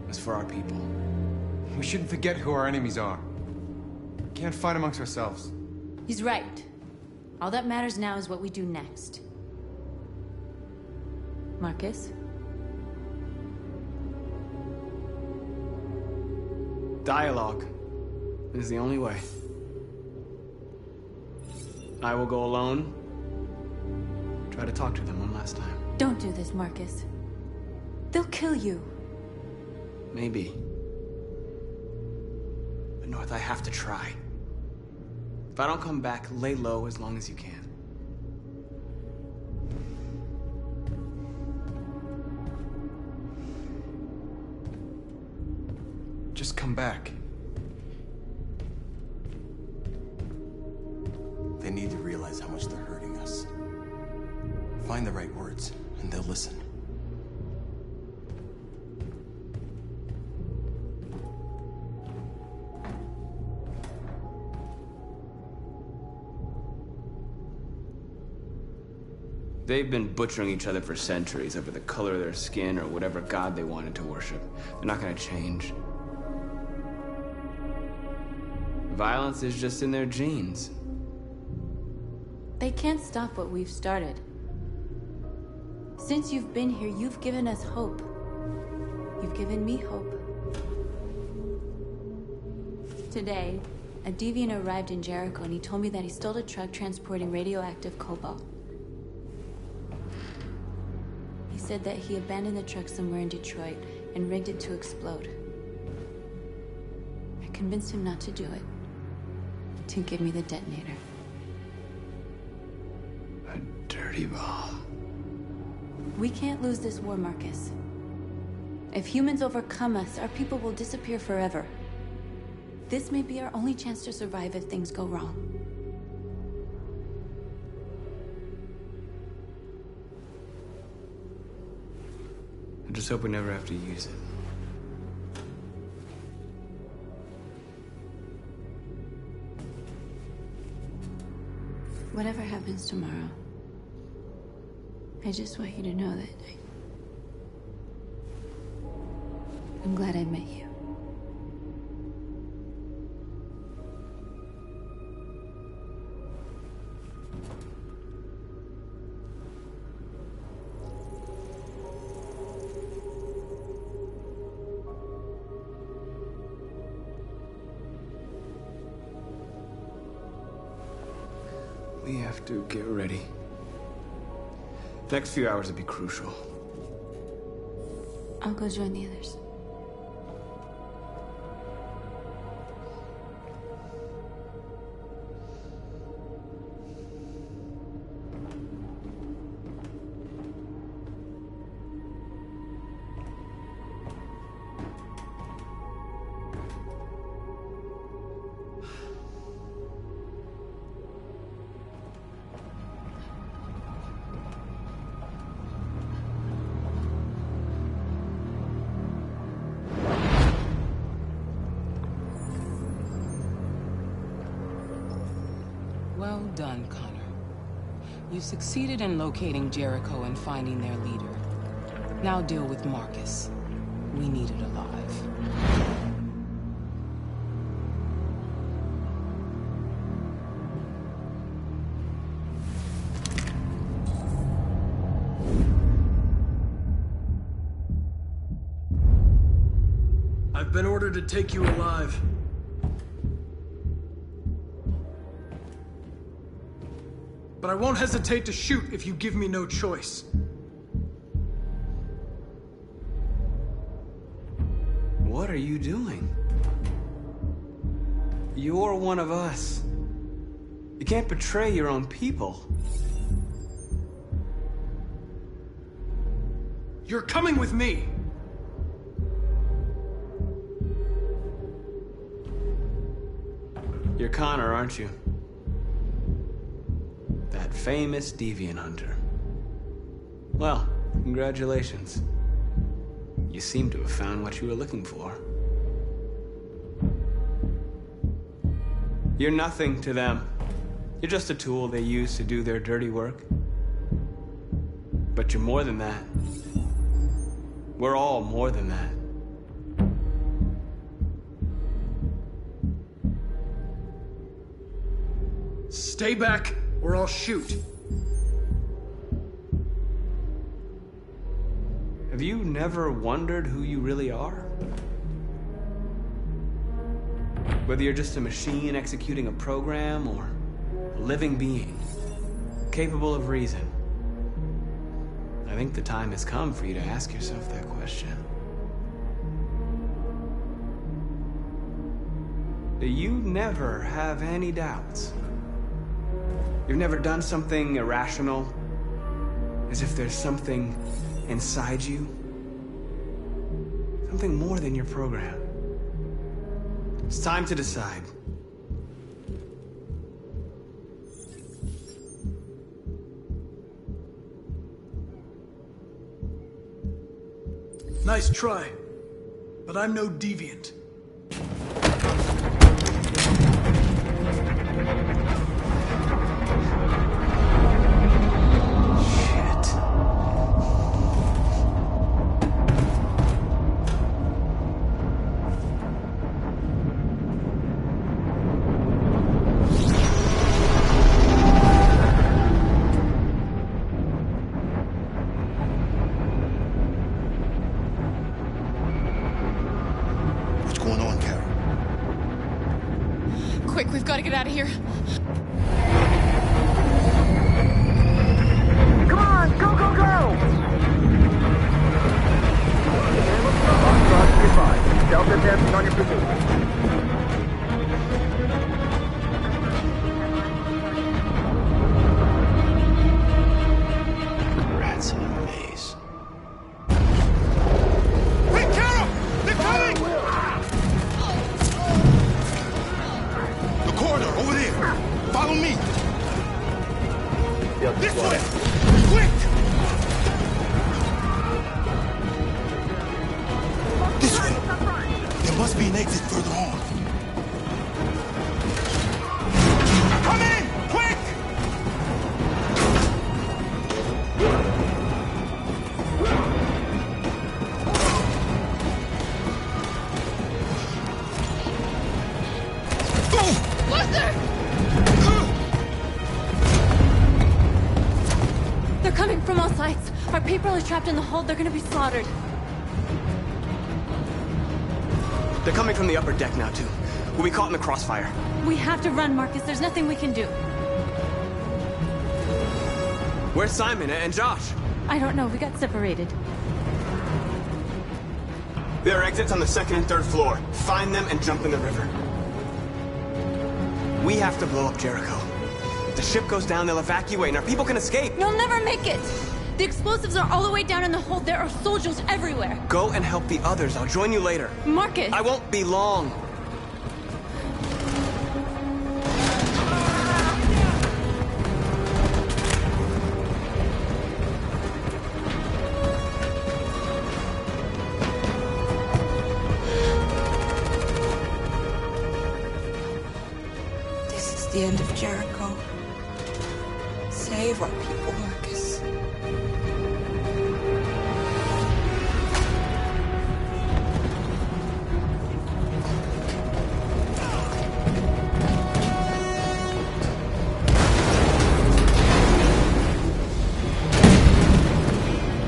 Speaker 6: was for our people.
Speaker 8: We shouldn't forget who our enemies are. We can't fight amongst ourselves.
Speaker 3: He's right. All that matters now is what we do next. Marcus?
Speaker 6: Dialogue is the only way. I will go alone. Try to talk to them one last time.
Speaker 3: Don't do this, Marcus. They'll kill you.
Speaker 6: Maybe. But North, I have to try. If I don't come back, lay low as long as you can. Just come back.
Speaker 7: They need to realize how much they're hurting us. Find the right words, and they'll listen.
Speaker 6: They've been butchering each other for centuries over the color of their skin or whatever god they wanted to worship. They're not gonna change. Violence is just in their genes.
Speaker 3: They can't stop what we've started. Since you've been here, you've given us hope. You've given me hope. Today, a deviant arrived in Jericho and he told me that he stole a truck transporting radioactive cobalt. He said that he abandoned the truck somewhere in Detroit and rigged it to explode. I convinced him not to do it, to give me the detonator.
Speaker 6: A dirty bomb.
Speaker 3: We can't lose this war, Marcus. If humans overcome us, our people will disappear forever. This may be our only chance to survive if things go wrong.
Speaker 6: I just hope we never have to use it.
Speaker 3: Whatever happens tomorrow, I just want you to know that I'm glad I met you.
Speaker 6: We have to get ready. The next few hours will be crucial.
Speaker 3: I'll go join the others.
Speaker 15: Well done, Connor. You succeeded in locating Jericho and finding their leader. Now deal with Marcus. We need it alive.
Speaker 1: I've been ordered to take you alive. But I won't hesitate to shoot if you give me no choice.
Speaker 6: What are you doing? You're one of us. You can't betray your own people.
Speaker 1: You're coming with me.
Speaker 6: You're Connor, aren't you? That famous deviant hunter. Well, congratulations. You seem to have found what you were looking for. You're nothing to them. You're just a tool they use to do their dirty work. But you're more than that. We're all more than that.
Speaker 1: Stay back or I'll shoot.
Speaker 6: Have you never wondered who you really are? Whether you're just a machine executing a program or a living being, capable of reason. I think the time has come for you to ask yourself that question. You never have any doubts. You've never done something irrational, as if there's something inside you, something more than your program. It's time to decide.
Speaker 1: Nice try, but I'm no deviant.
Speaker 20: Quick, we've got to get out of here.
Speaker 11: Come on, go, go, go! Delta 10 on your position.
Speaker 7: Rats in a maze.
Speaker 11: Hey, Carol! They're coming!
Speaker 24: The corridor, over there. Follow me. This way! Quick! This way. There must be an exit further on. Come in! Quick!
Speaker 3: They're coming from all sides. Our people are trapped in the hold. They're gonna be slaughtered.
Speaker 6: They're coming from the upper deck now, too. We'll be caught in the crossfire.
Speaker 3: We have to run, Marcus. There's nothing we can do.
Speaker 6: Where's Simon and Josh?
Speaker 3: I don't know. We got separated.
Speaker 6: There are exits on the second and third floor. Find them and jump in the river. We have to blow up Jericho. If the ship goes down, they'll evacuate and our people can escape.
Speaker 3: You'll never make it! The explosives are all the way down in the hold. There are soldiers everywhere.
Speaker 6: Go and help the others. I'll join you later.
Speaker 3: Marcus!
Speaker 6: I won't be long.
Speaker 15: This is the end of Jericho. Save our people, Marcus.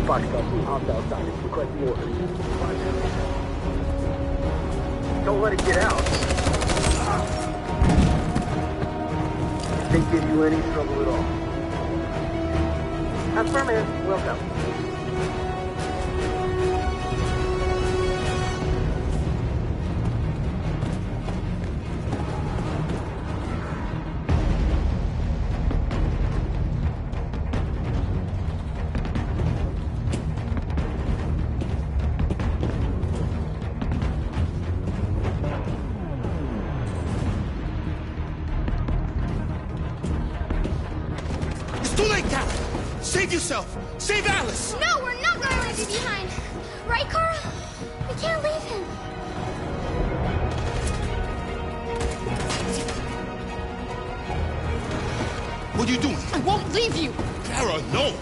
Speaker 11: Foxtrot 2, hostile silence. Requesting orders. Don't let it get out. If they give you any trouble at all. Affirmative. Welcome.
Speaker 24: It's too late, Carol. Save yourself. Save Alice.
Speaker 23: No, we're not going to leave you behind. Right, Carl? We can't leave him.
Speaker 24: What are you doing?
Speaker 20: I won't leave you.
Speaker 24: Kara, no.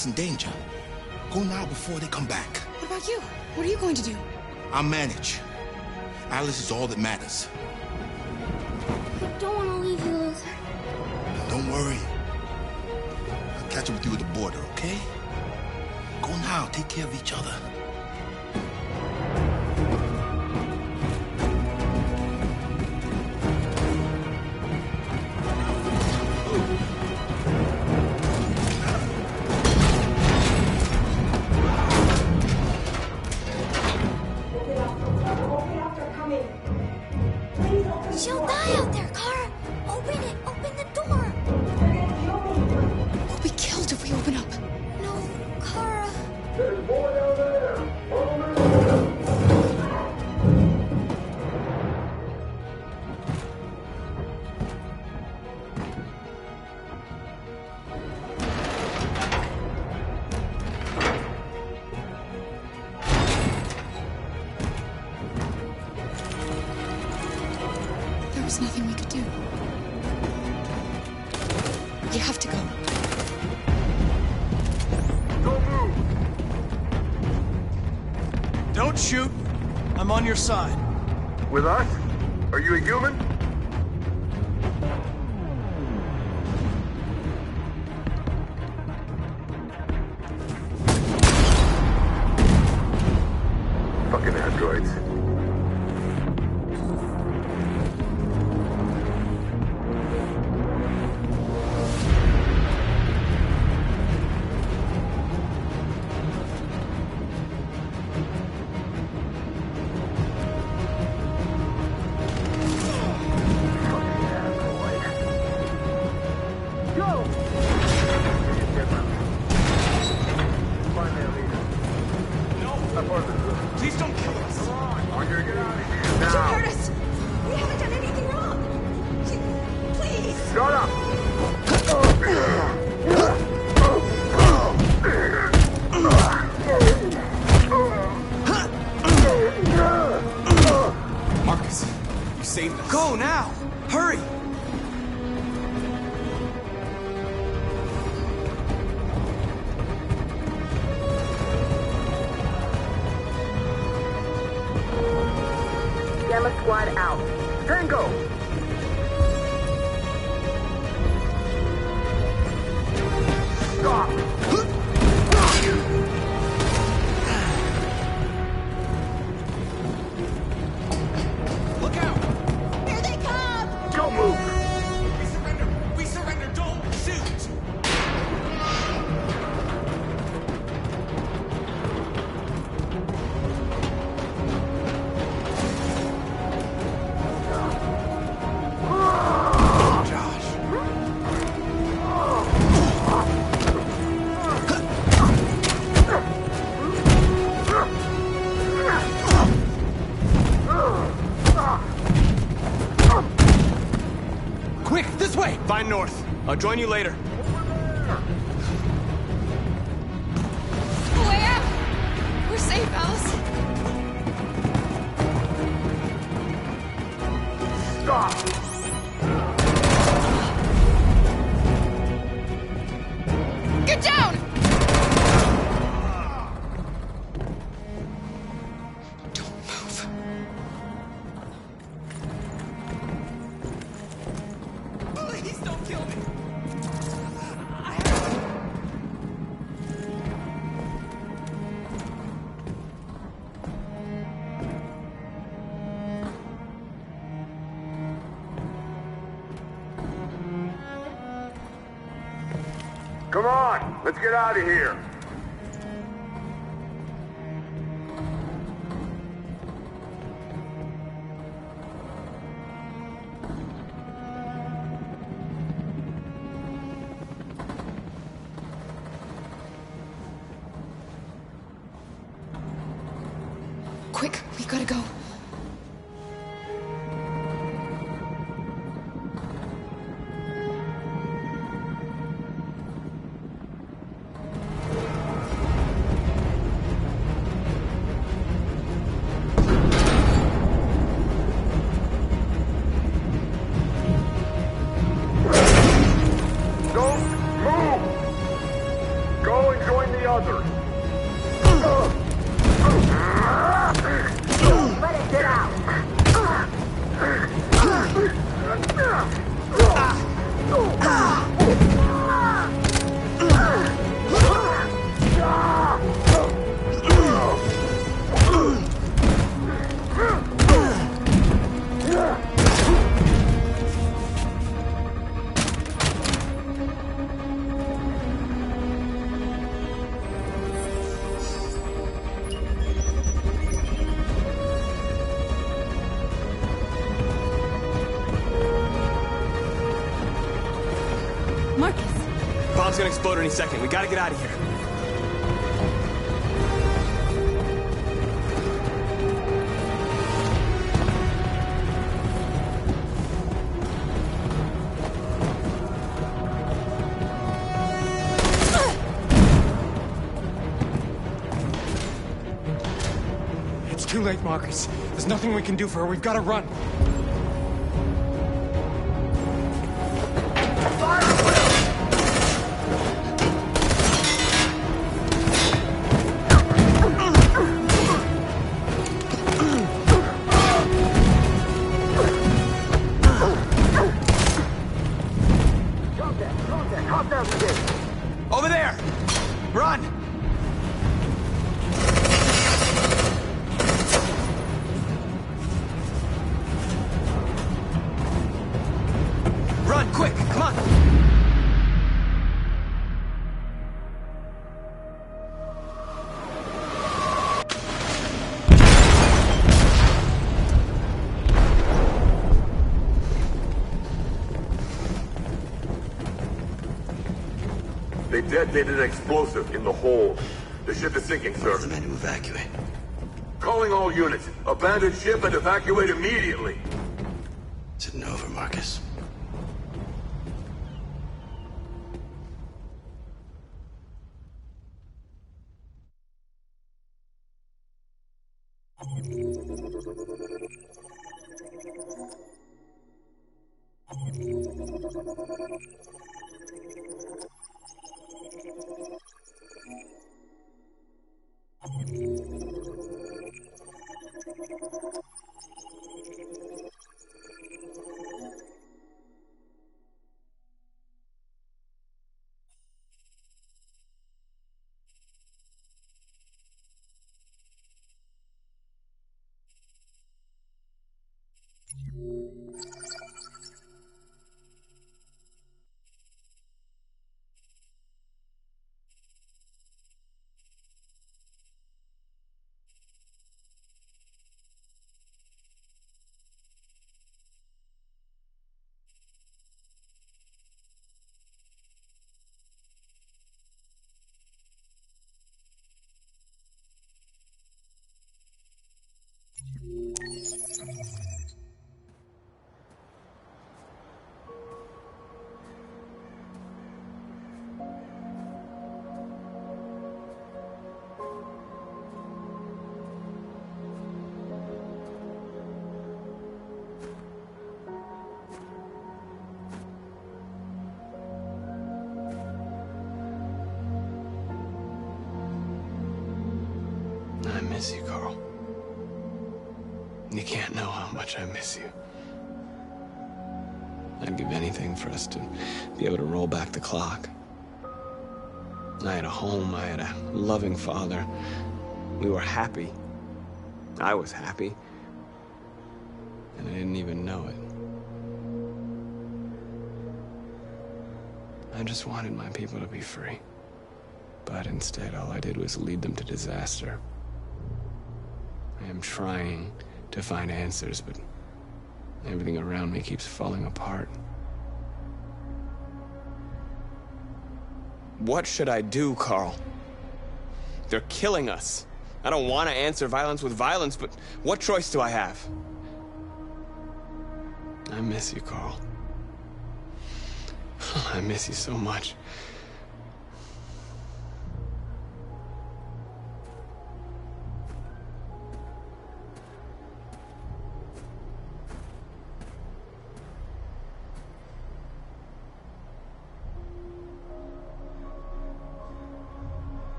Speaker 24: Alice in danger. Go now before they come back.
Speaker 20: What about you? What are you going to do?
Speaker 24: I'll manage. Alice is all that matters.
Speaker 23: I don't want to leave you, Luther.
Speaker 24: Don't worry. I'll catch up with you at the border, okay? Go now. Take care of each other.
Speaker 23: She'll die out there, Kara. Open it. Open the door.
Speaker 20: We'll be killed if we open up.
Speaker 23: No, Kara.
Speaker 5: There's more down there.
Speaker 20: There was nothing we could do. You have to go.
Speaker 1: Don't shoot. I'm on your side.
Speaker 5: With us? Are you a human? Fucking androids.
Speaker 1: Please don't kill us.
Speaker 5: Come on, Archer, get out of here
Speaker 23: You
Speaker 5: now.
Speaker 23: hurt us. We haven't done anything wrong. Please.
Speaker 5: Shut up.
Speaker 6: Marcus, you saved us.
Speaker 1: Go now. Hurry.
Speaker 5: Gamma Squad out. Tango! Stop!
Speaker 1: Look out.
Speaker 23: Here they come.
Speaker 5: Don't move!
Speaker 1: We surrender. We surrender. Don't shoot. Quick, this way!
Speaker 6: Find North. I'll join you later.
Speaker 20: Way out! We're safe, Alice.
Speaker 5: Stop!
Speaker 20: Get down! Don't move.
Speaker 1: Please don't kill me.
Speaker 5: Come on, let's get out of here.
Speaker 20: Quick, we gotta go.
Speaker 5: Don't move! Go enjoy
Speaker 6: bomb's gonna explode any second. We gotta get out of here.
Speaker 4: It's too late, Marcus. There's nothing we can do for her. We've got to run.
Speaker 6: Over there! Run! Run, quick! Come on!
Speaker 5: They detonated an explosive in the hold. The ship is sinking, sir.
Speaker 8: The men to evacuate.
Speaker 5: Calling all units. Abandon ship and evacuate immediately.
Speaker 8: Is it over, Marcus?
Speaker 6: I miss you, Carl. You can't know how much I miss you. I'd give anything for us to be able to roll back the clock. I had a home, I had a loving father. We were happy. I was happy. And I didn't even know it. I just wanted my people to be free. But instead, all I did was lead them to disaster. I am trying to find answers, but everything around me keeps falling apart. What should I do, Carl? They're killing us. I don't want to answer violence with violence, but what choice do I have? I miss you, Carl. I miss you so much.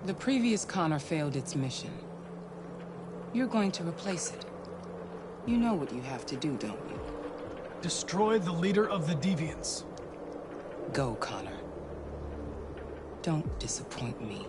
Speaker 15: The previous Connor failed its mission. You're going to replace it. You know what you have to do, don't you?
Speaker 1: Destroy the leader of the Deviants.
Speaker 15: Go, Connor. Don't disappoint me.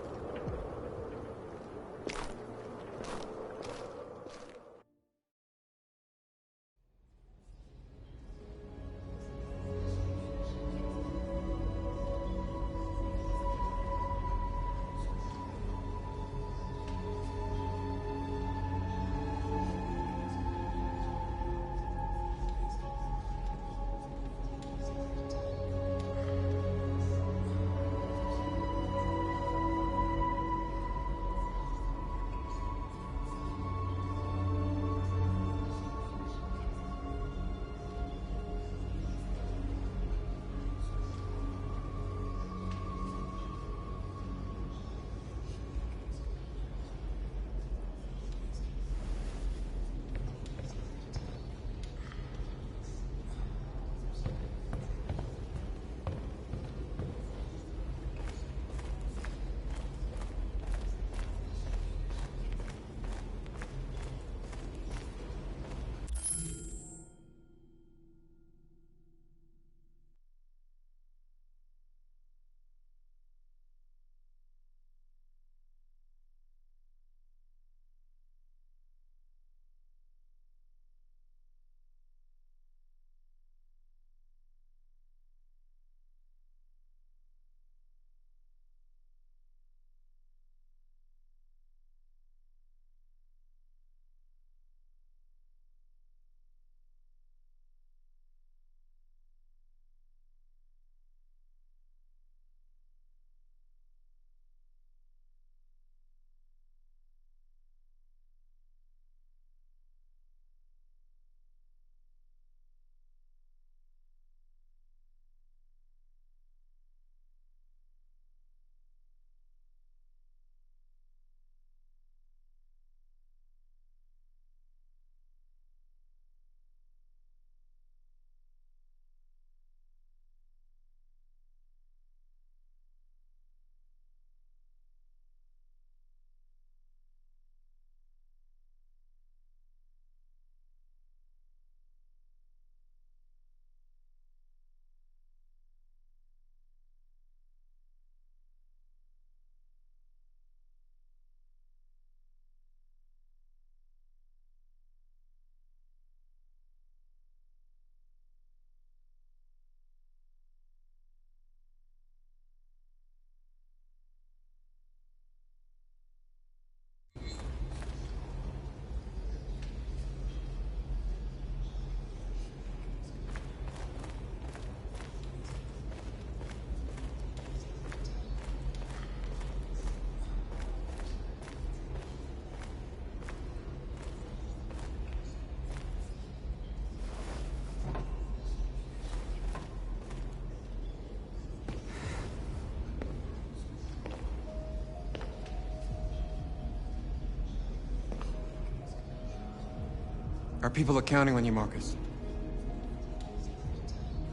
Speaker 9: Our people are counting on you, Marcus.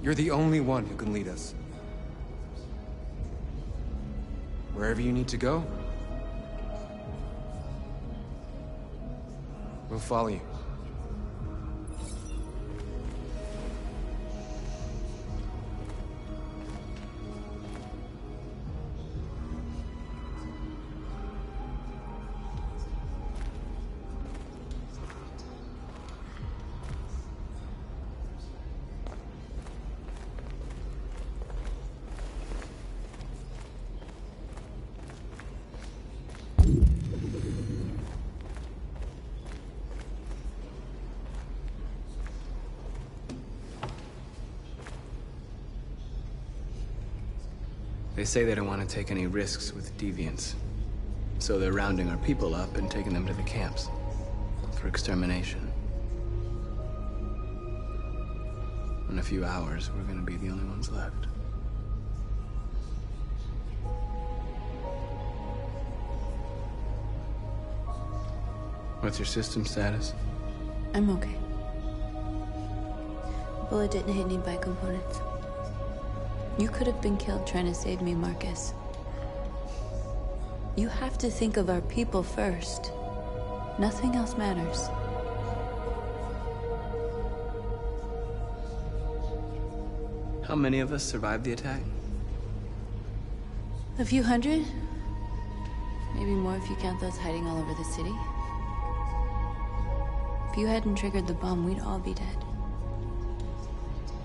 Speaker 9: You're the only one who can lead us. Wherever you need to go, we'll follow you.
Speaker 6: They say they don't want to take any risks with deviants. So they're rounding our people up and taking them to the camps for extermination. In a few hours, we're gonna be the only ones left. What's your system status?
Speaker 3: I'm okay. Bullet didn't hit any bicomponents. You could have been killed trying to save me, Marcus. You have to think of our people first. Nothing else matters.
Speaker 6: How many of us survived the attack?
Speaker 3: A few hundred? Maybe more if you count those hiding all over the city. If you hadn't triggered the bomb, we'd all be dead.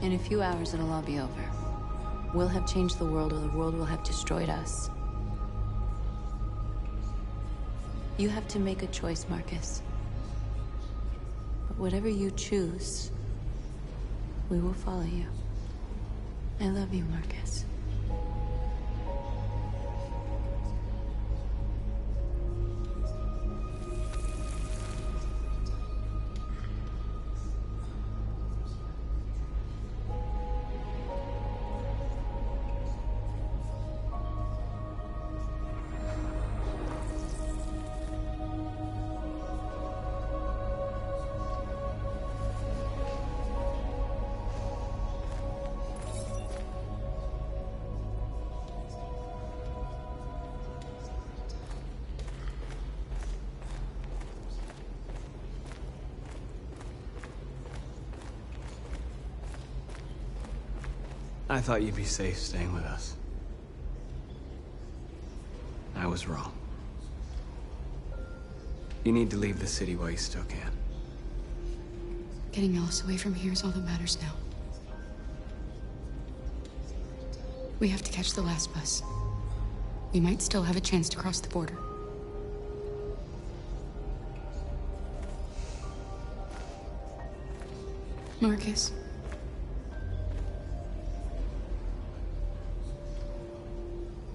Speaker 3: In a few hours, it'll all be over. We'll have changed the world, or the world will have destroyed us. You have to make a choice, Marcus. But whatever you choose, we will follow you. I love you, Marcus.
Speaker 6: I thought you'd be safe staying with us. I was wrong. You need to leave the city while you still can.
Speaker 20: Getting Alice away from here is all that matters now. We have to catch the last bus. We might still have a chance to cross the border. Marcus.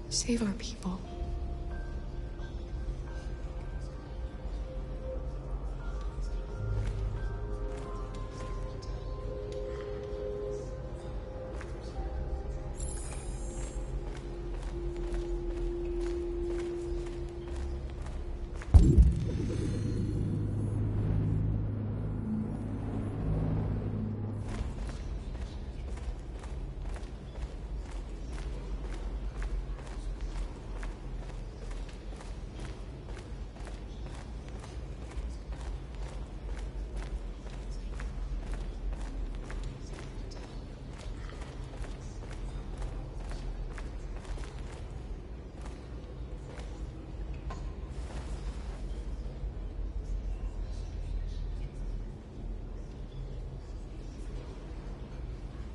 Speaker 20: Save our people.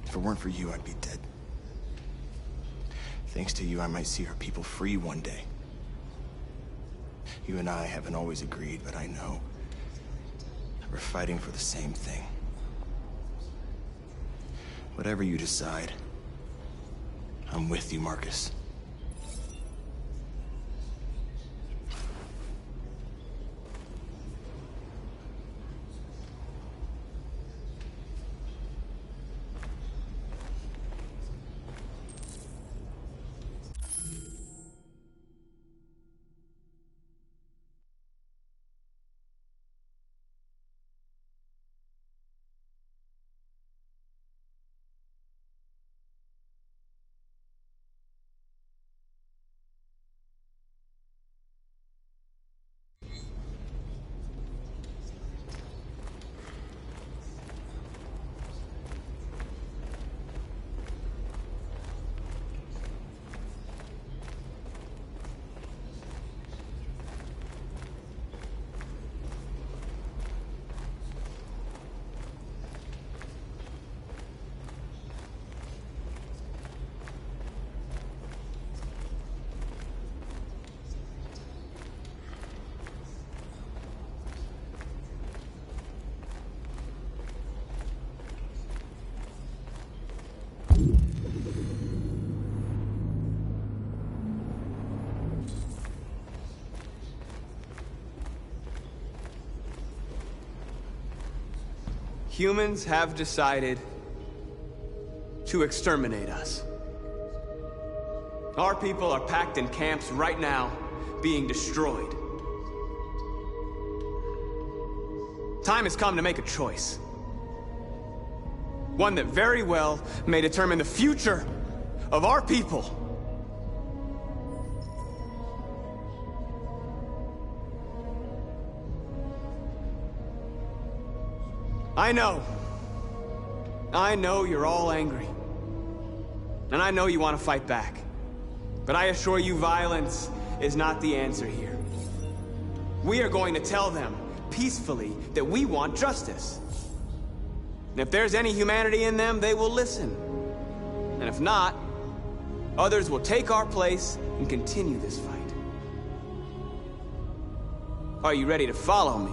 Speaker 7: If it weren't for you, I'd be dead. Thanks to you, I might see our people free one day. You and I haven't always agreed, but I know we're fighting for the same thing. Whatever you decide, I'm with you, Marcus.
Speaker 6: Humans have decided to exterminate us. Our people are packed in camps right now, being destroyed. Time has come to make a choice. One that very well may determine the future of our people. I know you're all angry. And I know you want to fight back. But I assure you, violence is not the answer here. We are going to tell them, peacefully, that we want justice. And if there's any humanity in them, they will listen. And if not, others will take our place and continue this fight. Are you ready to follow me?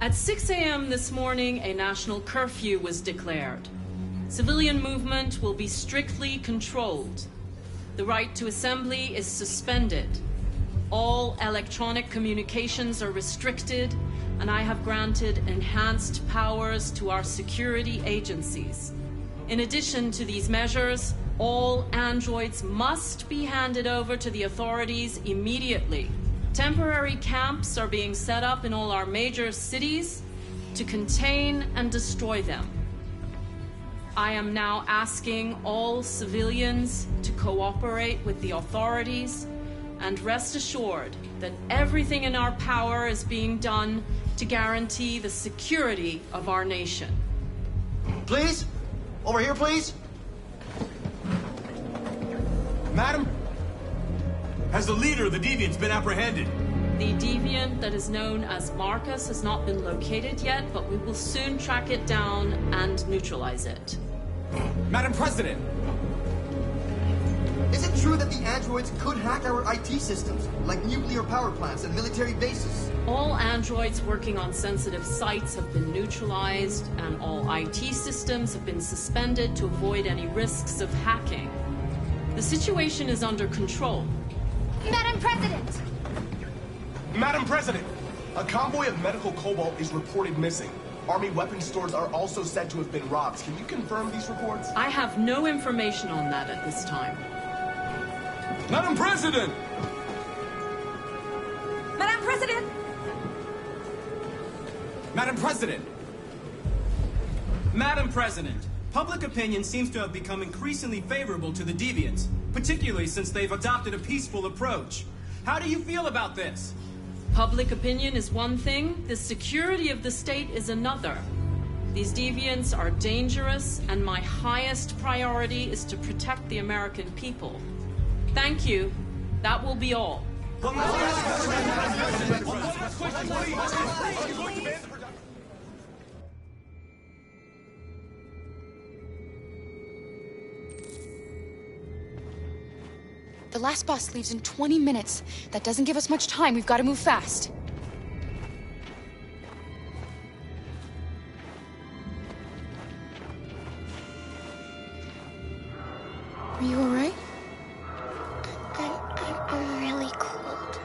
Speaker 13: At 6 a.m. this morning, a national curfew was declared. Civilian movement will be strictly controlled. The right to assembly is suspended. All electronic communications are restricted, and I have granted enhanced powers to our security agencies. In addition to these measures, all androids must be handed over to the authorities immediately. Temporary camps are being set up in all our major cities to contain and destroy them. I am now asking all civilians to cooperate with the authorities and rest assured that everything in our power is being done to guarantee the security of our nation.
Speaker 14: Please? Over here, please?
Speaker 16: Madam? Has the leader of the Deviants been apprehended?
Speaker 13: The Deviant that is known as Marcus has not been located yet, but we will soon track it down and neutralize it.
Speaker 16: Madam President!
Speaker 14: Is it true that the androids could hack our IT systems, like nuclear power plants and military bases?
Speaker 13: All androids working on sensitive sites have been neutralized, and all IT systems have been suspended to avoid any risks of hacking. The situation is under control.
Speaker 23: Madam President!
Speaker 17: Madam President! A convoy of medical cobalt is reported missing. Army weapons stores are also said to have been robbed. Can you confirm these reports?
Speaker 13: I have no information on that at this time.
Speaker 16: Madam President!
Speaker 12: Madam President!
Speaker 16: Madam President!
Speaker 25: Madam President, public opinion seems to have become increasingly favorable to the Deviants, particularly since they've adopted a peaceful approach. How do you feel about this?
Speaker 13: Public opinion is one thing, the security of the state is another. These Deviants are dangerous, and my highest priority is to protect the American people. Thank you. That will be all.
Speaker 20: The last bus leaves in 20 minutes. That doesn't give us much time. We've got to move fast. Are you all right?
Speaker 23: I'm really cold.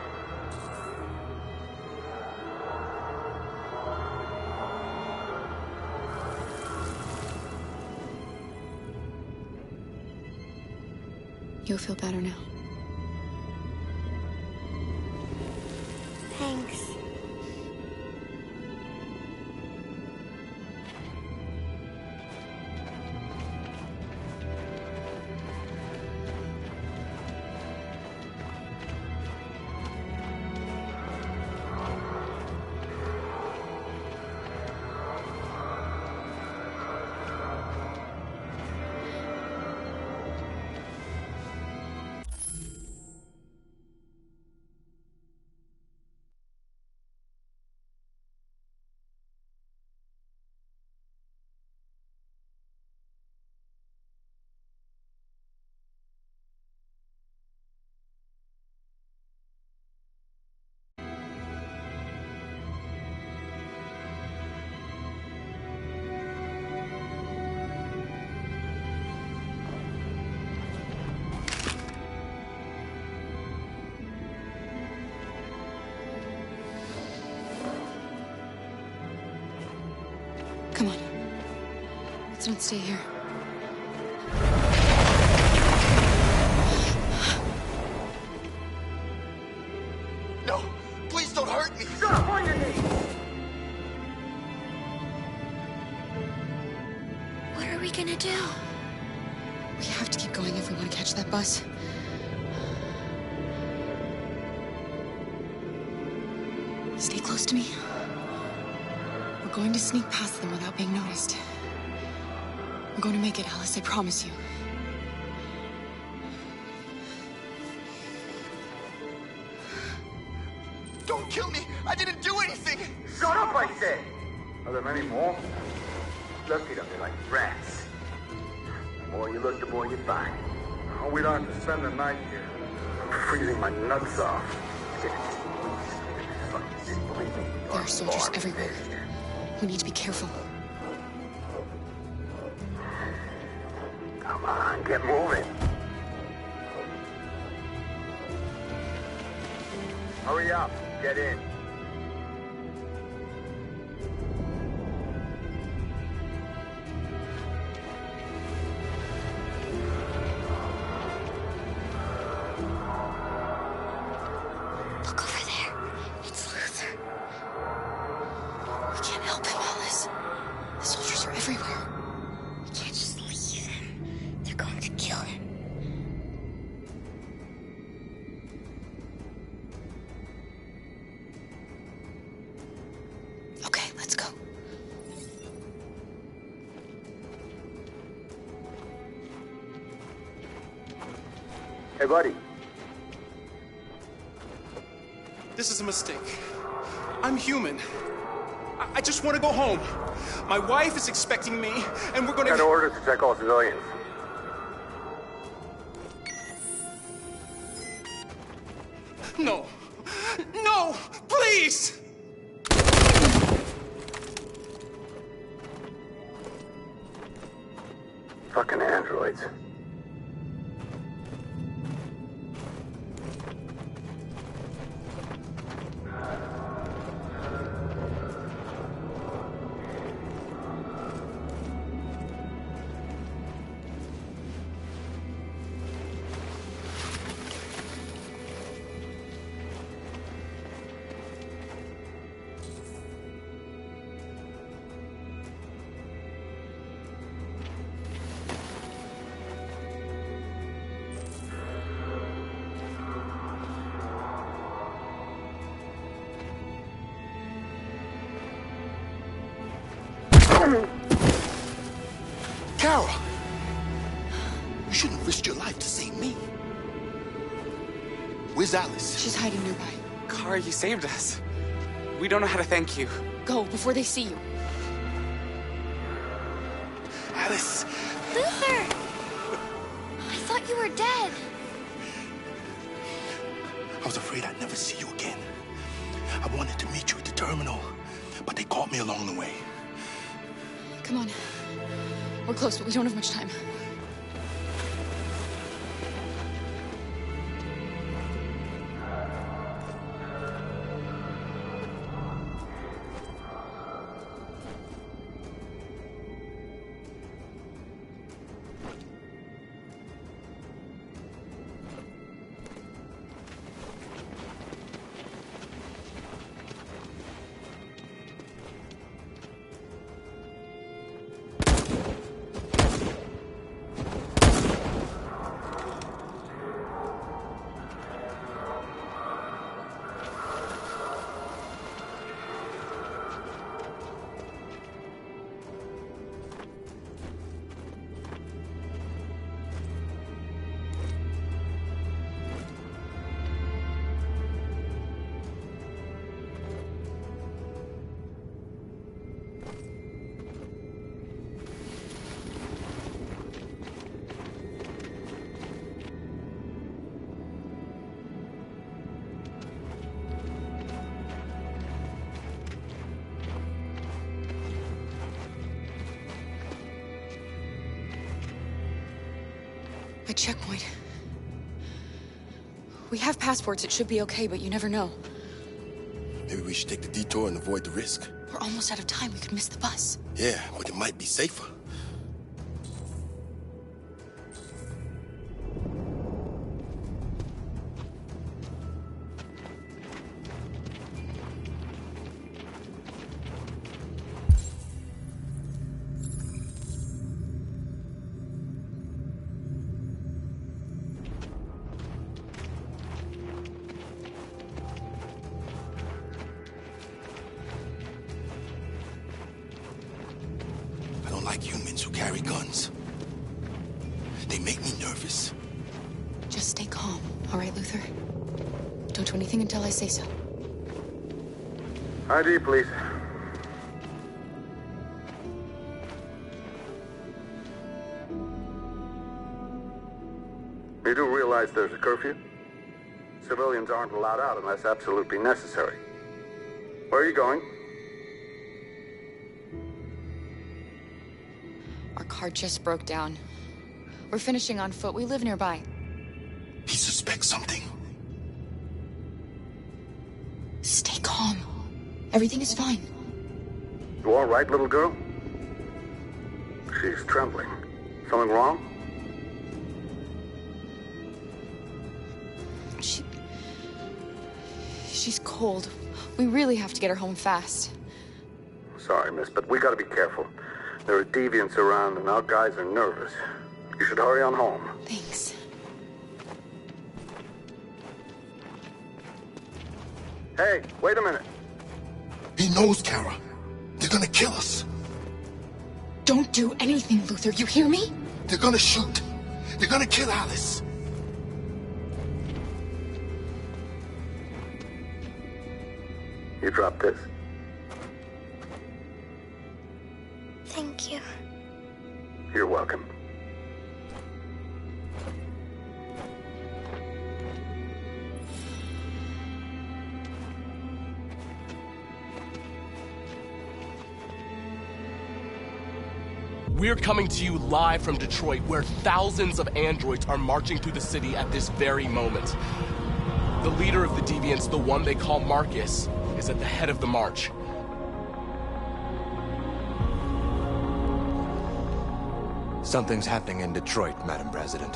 Speaker 20: You'll feel better now.
Speaker 23: Thanks.
Speaker 20: Come on. Let's not stay here.
Speaker 14: No! Please don't hurt me!
Speaker 11: Stop on your knees!
Speaker 20: What are we gonna do? We have to keep going if we want to catch that bus. Stay close to me. We're going to sneak past them without being noticed. We're going to make it, Alice, I promise you.
Speaker 14: Don't kill me! I didn't do anything!
Speaker 11: Shut up, I said! Are there many more? Look at them, they're like rats. The more you look, the more you find. Oh, we don't have to spend the night here. I'm freezing my nuts off.
Speaker 20: There are soldiers everywhere. We need to be careful.
Speaker 11: Come on, get moving. Hurry up, get in.
Speaker 20: Look over there. It's Luther. We can't help him, Alice. The soldiers are everywhere. We can't just leave him. They're going to kill him. Okay, let's go.
Speaker 11: Hey, buddy.
Speaker 17: This is a mistake. I'm human. I just want to go home. My wife is expecting me, and we're gonna...
Speaker 11: Got orders to check all civilians.
Speaker 17: No. No! Please!
Speaker 11: Fucking androids.
Speaker 24: Kara! You shouldn't risk your life to save me. Where's Alice?
Speaker 20: She's hiding nearby.
Speaker 15: Kara, you saved us. We don't know how to thank you.
Speaker 20: Go, before they see you.
Speaker 24: Alice!
Speaker 23: Luther! I thought you were dead.
Speaker 24: I was afraid I'd never see you again. I wanted to meet you at the terminal, but they caught me along the way.
Speaker 20: Come on. We're close, but we don't have much time. A checkpoint. We have passports, it should be okay, but you never know.
Speaker 24: Maybe we should take the detour and avoid the risk.
Speaker 20: We're almost out of time. We could miss the bus.
Speaker 24: Yeah, but it might be safer. Humans who carry guns. They make me nervous.
Speaker 20: Just stay calm, all right, Luther? Don't do anything until I say so.
Speaker 11: ID, please. You do realize there's a curfew? Civilians aren't allowed out unless absolutely necessary. Where are you going?
Speaker 20: Our car just broke down. We're finishing on foot. We live nearby.
Speaker 24: He suspects something.
Speaker 20: Stay calm. Everything is fine.
Speaker 11: You all right, little girl? She's trembling. Something wrong?
Speaker 20: She's cold. We really have to get her home fast.
Speaker 11: Sorry, miss, but we gotta be careful. There are deviants around, and our guys are nervous. You should hurry on home.
Speaker 20: Thanks.
Speaker 11: Hey, wait a minute.
Speaker 24: He knows, Kara. They're gonna kill us.
Speaker 20: Don't do anything, Luther. You hear me?
Speaker 24: They're gonna shoot. They're gonna kill Alice.
Speaker 11: You dropped this.
Speaker 23: Thank you.
Speaker 11: You're welcome.
Speaker 17: We're coming to you live from Detroit, where thousands of androids are marching through the city at this very moment. The leader of the Deviants, the one they call Marcus, is at the head of the march.
Speaker 2: Something's happening in Detroit, Madam President.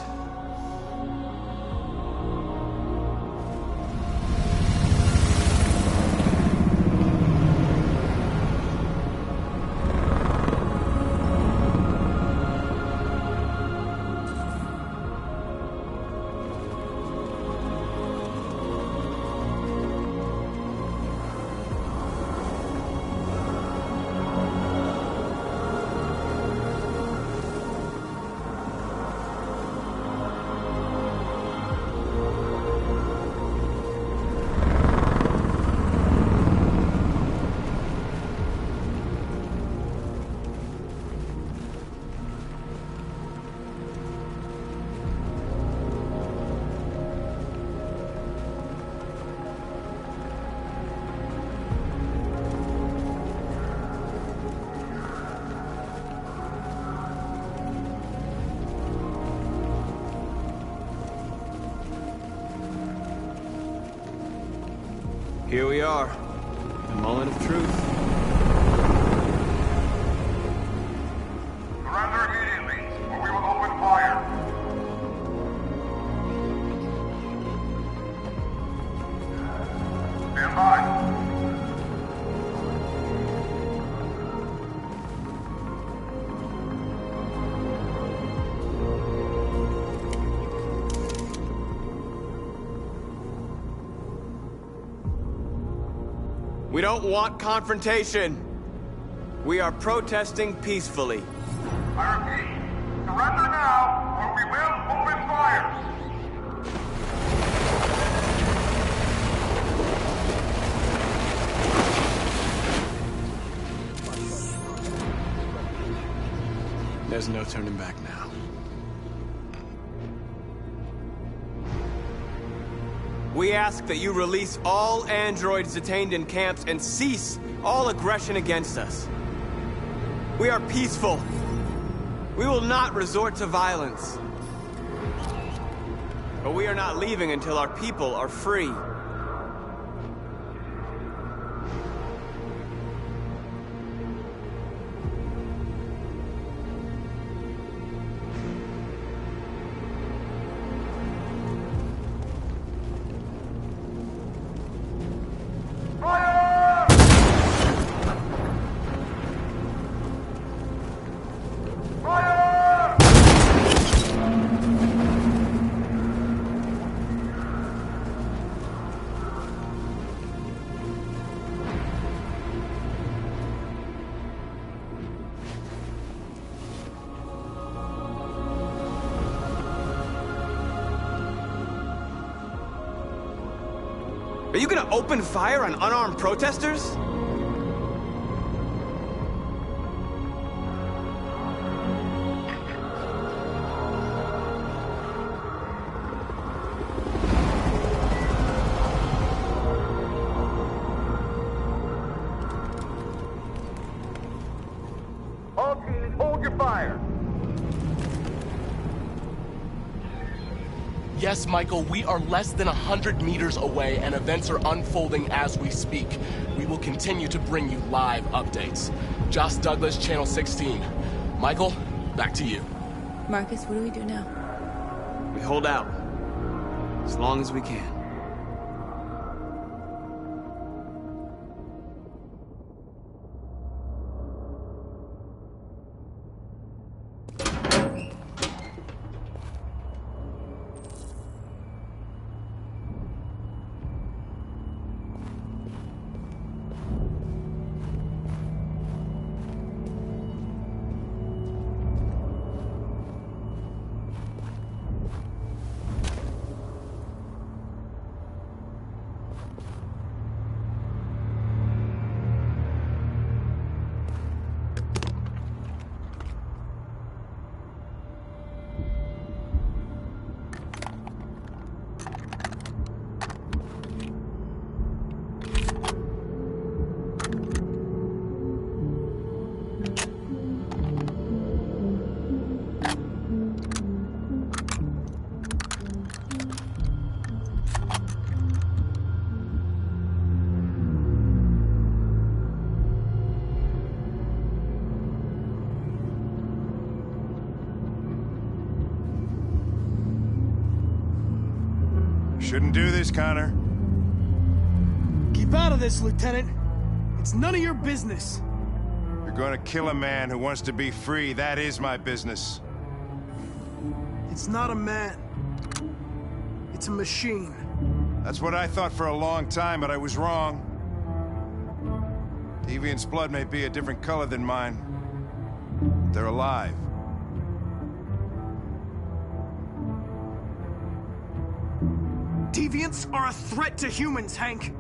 Speaker 6: Here we are, the moment of truth.
Speaker 11: Surrender immediately, or we will open fire. Stand by.
Speaker 6: We don't want confrontation. We are protesting peacefully.
Speaker 11: I repeat, surrender now, or we will open fire.
Speaker 6: There's no turning back now. We ask that you release all androids detained in camps and cease all aggression against us. We are peaceful. We will not resort to violence. But we are not leaving until our people are free. Are you gonna open fire on unarmed protesters?
Speaker 11: All teams, hold your fire.
Speaker 17: Yes, Michael, we are less than 100 meters away and events are unfolding as we speak. We will continue to bring you live updates. Josh Douglas, Channel 16. Michael, back to you.
Speaker 3: Marcus, what do we do now?
Speaker 6: We hold out. As long as we can.
Speaker 10: Shouldn't do this, Connor.
Speaker 1: Keep out of this, Lieutenant. It's none of your business.
Speaker 10: You're gonna kill a man who wants to be free. That is my business.
Speaker 1: It's not a man. It's a machine.
Speaker 10: That's what I thought for a long time, but I was wrong. Deviant's blood may be a different color than mine. They're alive.
Speaker 1: Deviants are a threat to humans, Hank.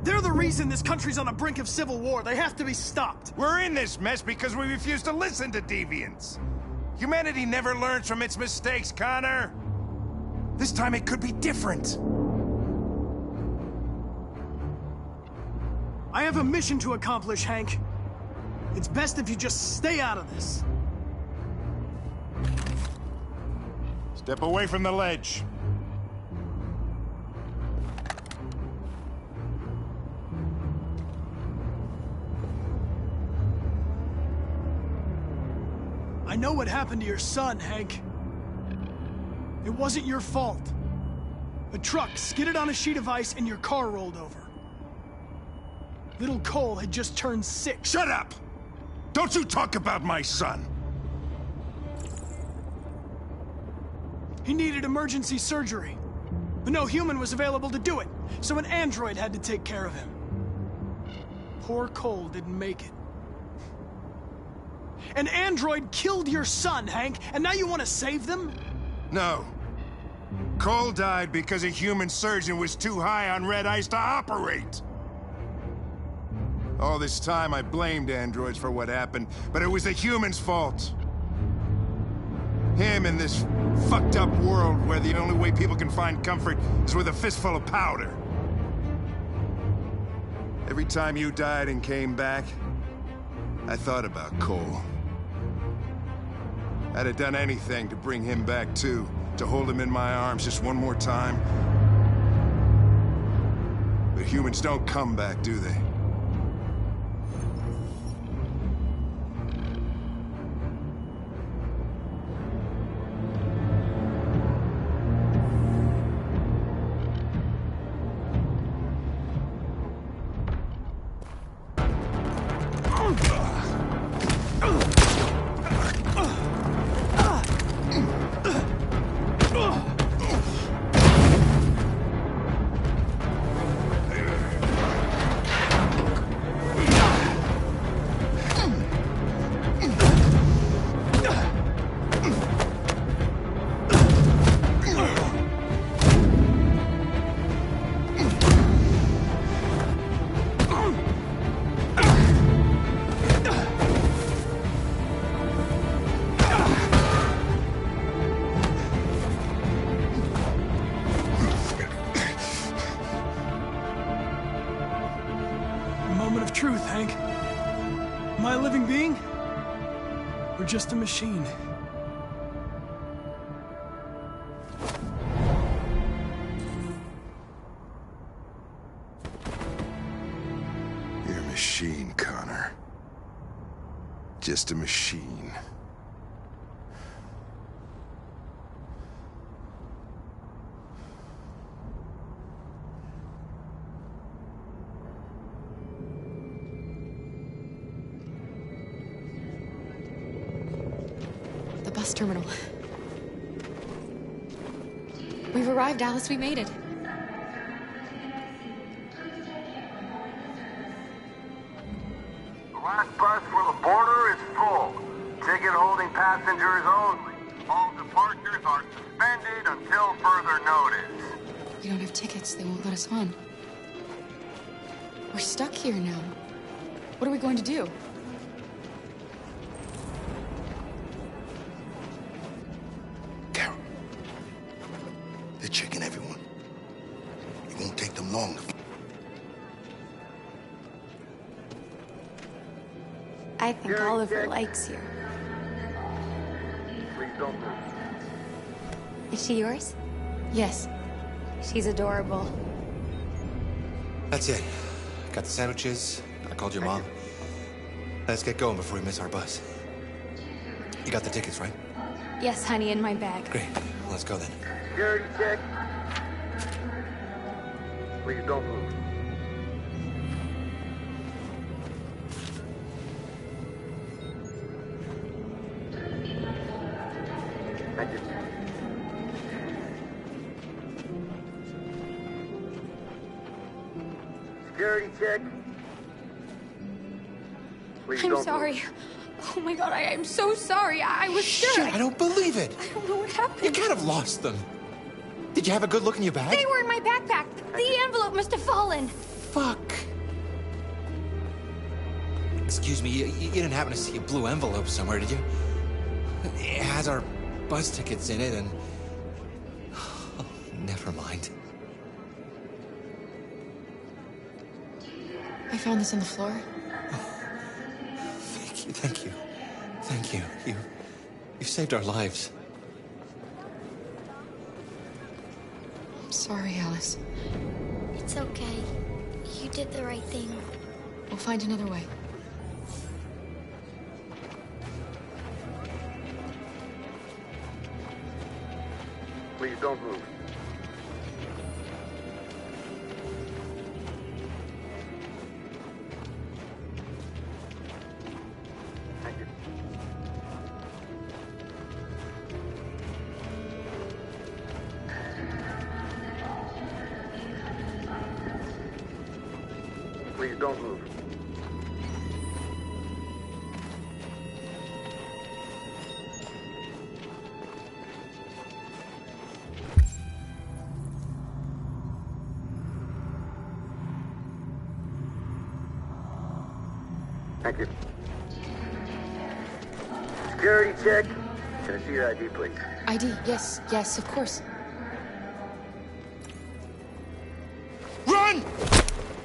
Speaker 1: They're the reason this country's on the brink of civil war. They have to be stopped.
Speaker 10: We're in this mess because we refuse to listen to deviants. Humanity never learns from its mistakes, Connor. This time it could be different.
Speaker 1: I have a mission to accomplish, Hank. It's best if you just stay out of this.
Speaker 10: Step away from the ledge.
Speaker 1: I know what happened to your son, Hank. It wasn't your fault. A truck skidded on a sheet of ice and your car rolled over. Little Cole had just turned 6.
Speaker 10: Shut up! Don't you talk about my son!
Speaker 1: He needed emergency surgery, but no human was available to do it, so an android had to take care of him. Poor Cole didn't make it. An android killed your son, Hank, and now you want to save them?
Speaker 10: No. Cole died because a human surgeon was too high on red ice to operate. All this time I blamed androids for what happened, but it was the humans' fault. Him in this fucked up world where the only way people can find comfort is with a fistful of powder. Every time you died and came back, I thought about Cole. I'd have done anything to bring him back too, to hold him in my arms just one more time. But humans don't come back, do they?
Speaker 1: living being? Or just a machine?
Speaker 24: You're a machine, Connor. Just a machine.
Speaker 20: The bus terminal. We've arrived, Alice. We made it.
Speaker 11: The last bus for the border is full. Ticket holding passengers only. All departures are suspended until further notice.
Speaker 20: We don't have tickets. They won't let us on. We're stuck here now. What are we going to do?
Speaker 24: Carol. They're checking everyone. It won't take them long.
Speaker 3: I think Oliver likes you.
Speaker 11: Please don't move.
Speaker 3: Is she yours?
Speaker 20: Yes.
Speaker 3: She's adorable.
Speaker 2: That's it. Got the sandwiches. I called your mom. Let's get going before we miss our bus. You got the tickets, right?
Speaker 3: Yes, honey, in my bag.
Speaker 2: Great. Let's go then.
Speaker 11: Security check. Please don't move. Thank you. Security check. Please
Speaker 20: I'm
Speaker 11: don't
Speaker 20: sorry.
Speaker 11: move.
Speaker 20: Oh my god, I'm so sorry. I was scared.
Speaker 2: Shit, I don't believe it.
Speaker 20: I don't know what happened.
Speaker 2: You can't have lost them. Did you have a good look in your bag?
Speaker 23: They were in my backpack. The envelope must have fallen.
Speaker 2: Fuck. Excuse me, you didn't happen to see a blue envelope somewhere, did you? It has our bus tickets in it and... Oh, never mind.
Speaker 20: I found this on the floor.
Speaker 2: Thank you, thank you. Thank you. You saved our lives.
Speaker 20: I'm sorry, Alice.
Speaker 23: It's okay. You did the right thing.
Speaker 20: We'll find another way.
Speaker 11: Please don't move. Thank you. Please don't move. Thank you. Security check. Can I see your ID, please?
Speaker 20: ID, yes, of course.
Speaker 2: Run!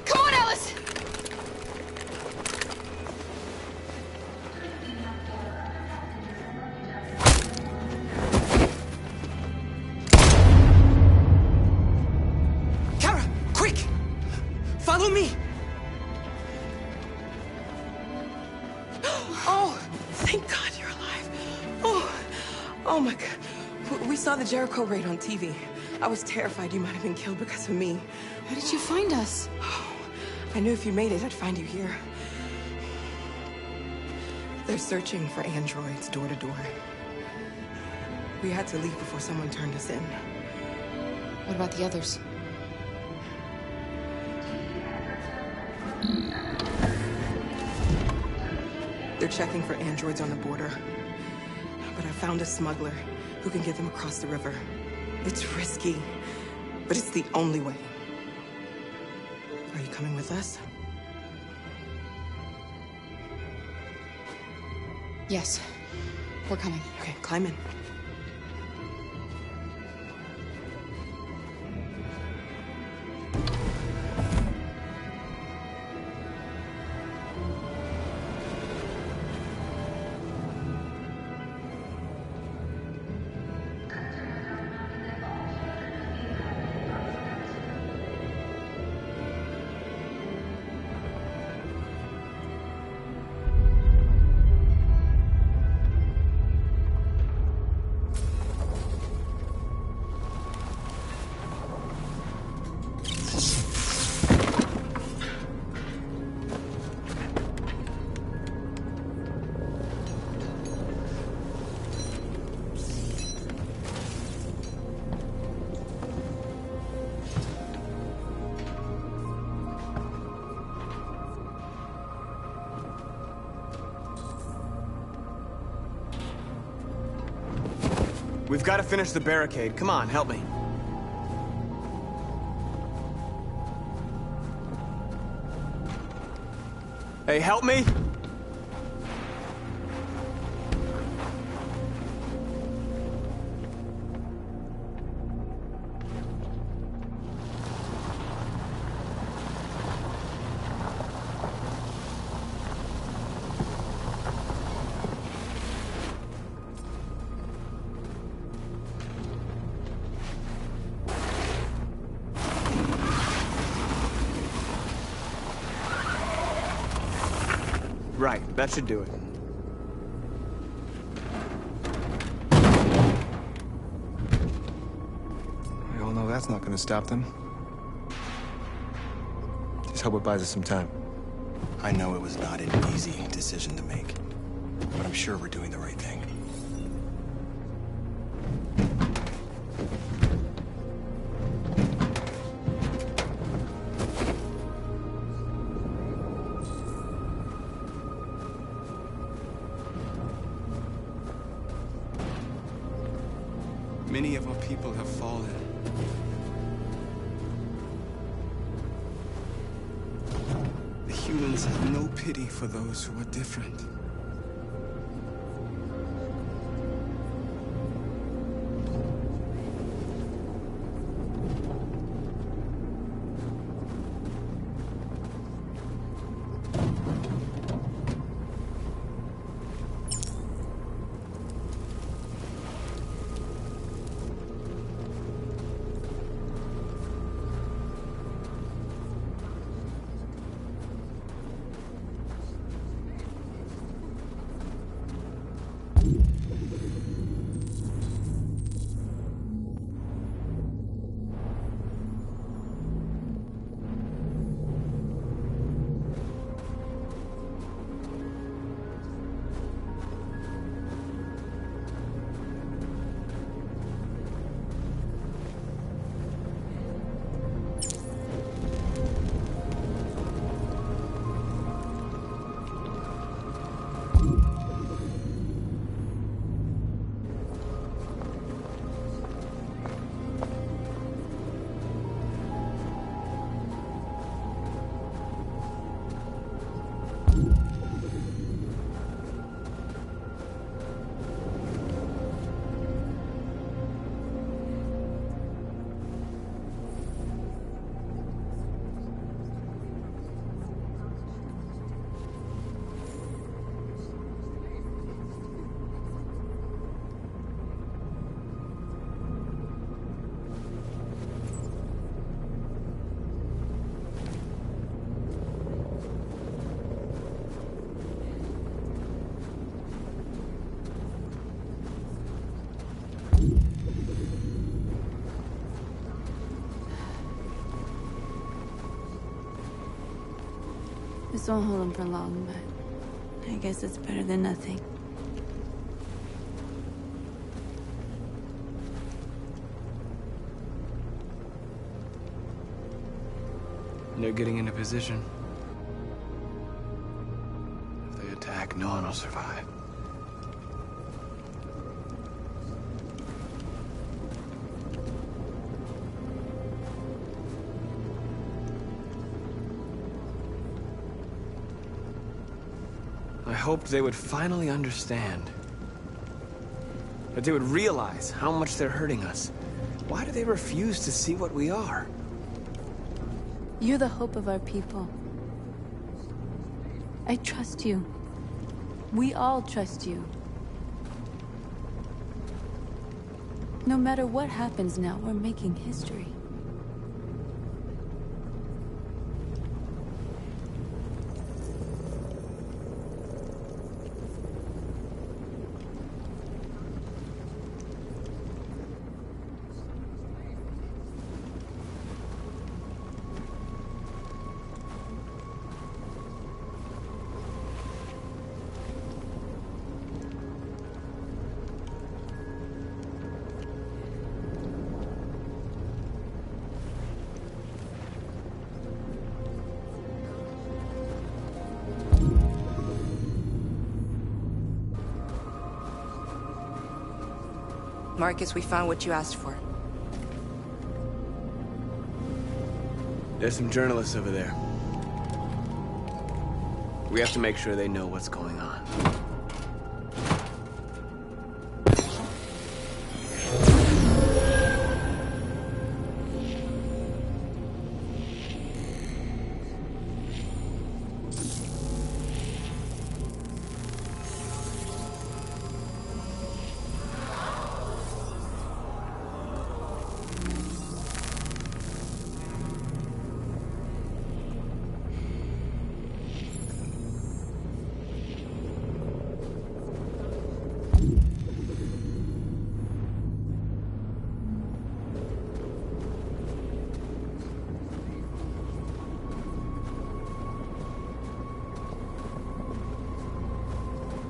Speaker 20: Come on, Alice!
Speaker 15: Kara, quick! Follow me! Oh, thank God you're alive. Oh my God. We saw the Jericho raid on TV. I was terrified you might have been killed because of me.
Speaker 20: How did you find us?
Speaker 15: Oh, I knew if you made it, I'd find you here. They're searching for androids door to door. We had to leave before someone turned us in.
Speaker 20: What about the others?
Speaker 15: They're checking for androids on the border. But I found a smuggler who can get them across the river. It's risky, but it's the only way. Are you coming with us?
Speaker 20: Yes, we're coming.
Speaker 15: Okay, climb in.
Speaker 6: We've got to finish the barricade. Come on, help me. Hey, help me! Right, that should do it.
Speaker 9: We all know that's not gonna stop them. Just hope it buys us some time.
Speaker 7: I know it was not an easy decision to make, but I'm sure we're doing the right thing.
Speaker 9: Many of our people have fallen. The humans have no pity for those who are different.
Speaker 3: This won't hold them for long, but I guess it's better than nothing.
Speaker 6: They're getting into position. If they attack, no one will survive. I hoped they would finally understand. That they would realize how much they're hurting us. Why do they refuse to see what we are?
Speaker 3: You're the hope of our people. I trust you. We all trust you. No matter what happens now, we're making history.
Speaker 12: Marcus, we found what you asked for.
Speaker 6: There's some journalists over there. We have to make sure they know what's going on.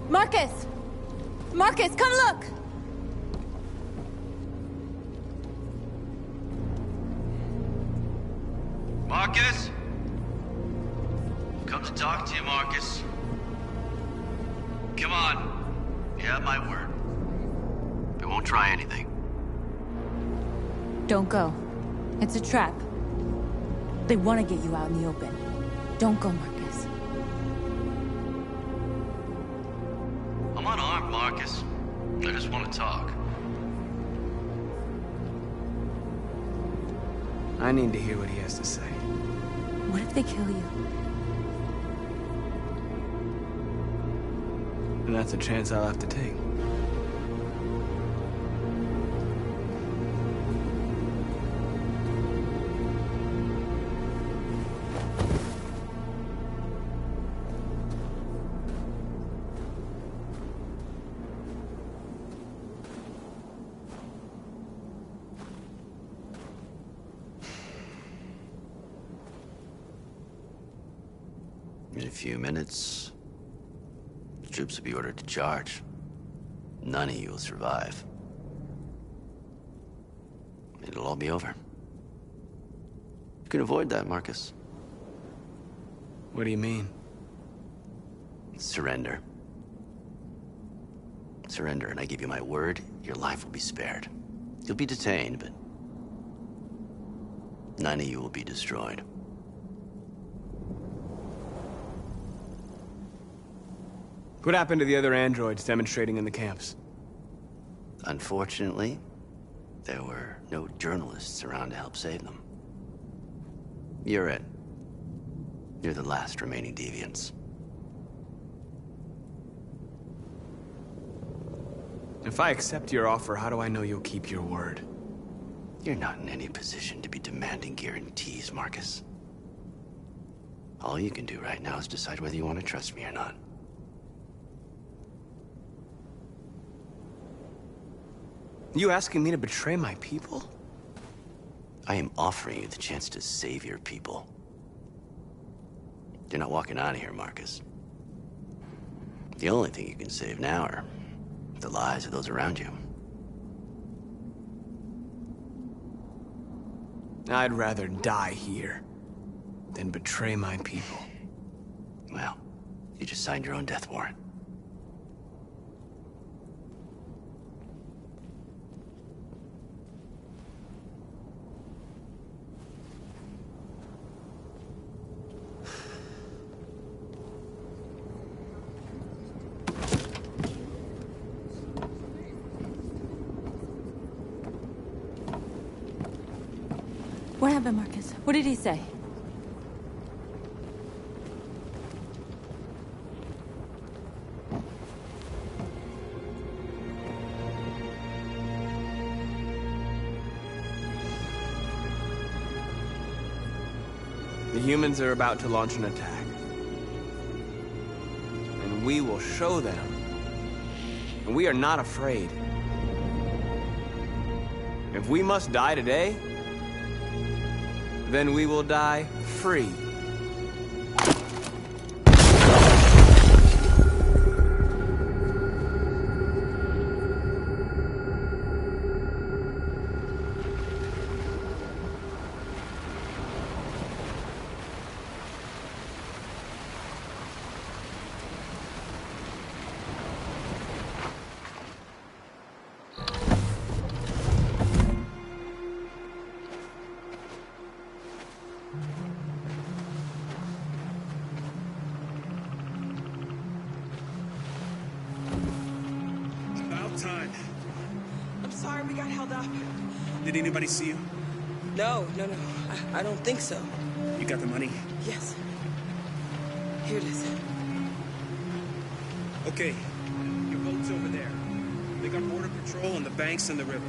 Speaker 3: Marcus! Marcus, come look!
Speaker 8: Marcus? Come to talk to you, Marcus. Come on. You have my word. We won't try anything.
Speaker 3: Don't go. It's a trap. They want to get you out in the open. Don't go, Marcus.
Speaker 8: I'm unarmed, Marcus. I just want to talk.
Speaker 6: I need to hear what he has to say.
Speaker 3: What if they kill you?
Speaker 6: And that's a chance I'll have to take.
Speaker 8: In a few minutes, the troops will be ordered to charge. None of you will survive. It'll all be over. You can avoid that, Marcus.
Speaker 6: What do you mean?
Speaker 8: Surrender. Surrender, and I give you my word, your life will be spared. You'll be detained, but none of you will be destroyed.
Speaker 6: What happened to the other androids demonstrating in the camps?
Speaker 8: Unfortunately, there were no journalists around to help save them. You're it. You're the last remaining deviants.
Speaker 6: If I accept your offer, how do I know you'll keep your word?
Speaker 8: You're not in any position to be demanding guarantees, Marcus. All you can do right now is decide whether you want to trust me or not.
Speaker 6: You asking me to betray my people?
Speaker 8: I am offering you the chance to save your people. You're not walking out of here, Marcus. The only thing you can save now are the lives of those around you.
Speaker 6: I'd rather die here than betray my people.
Speaker 8: Well, you just signed your own death warrant.
Speaker 3: What happened, Marcus? What did he say?
Speaker 6: The humans are about to launch an attack. And we will show them. And we are not afraid. If we must die today, then we will die free.
Speaker 25: time.
Speaker 4: I'm sorry we got held up.
Speaker 25: Did anybody see you?
Speaker 4: No. I don't think so.
Speaker 25: You got the money?
Speaker 4: Yes. Here it is.
Speaker 25: Okay, your boat's over there. They got border patrol on the banks and the river.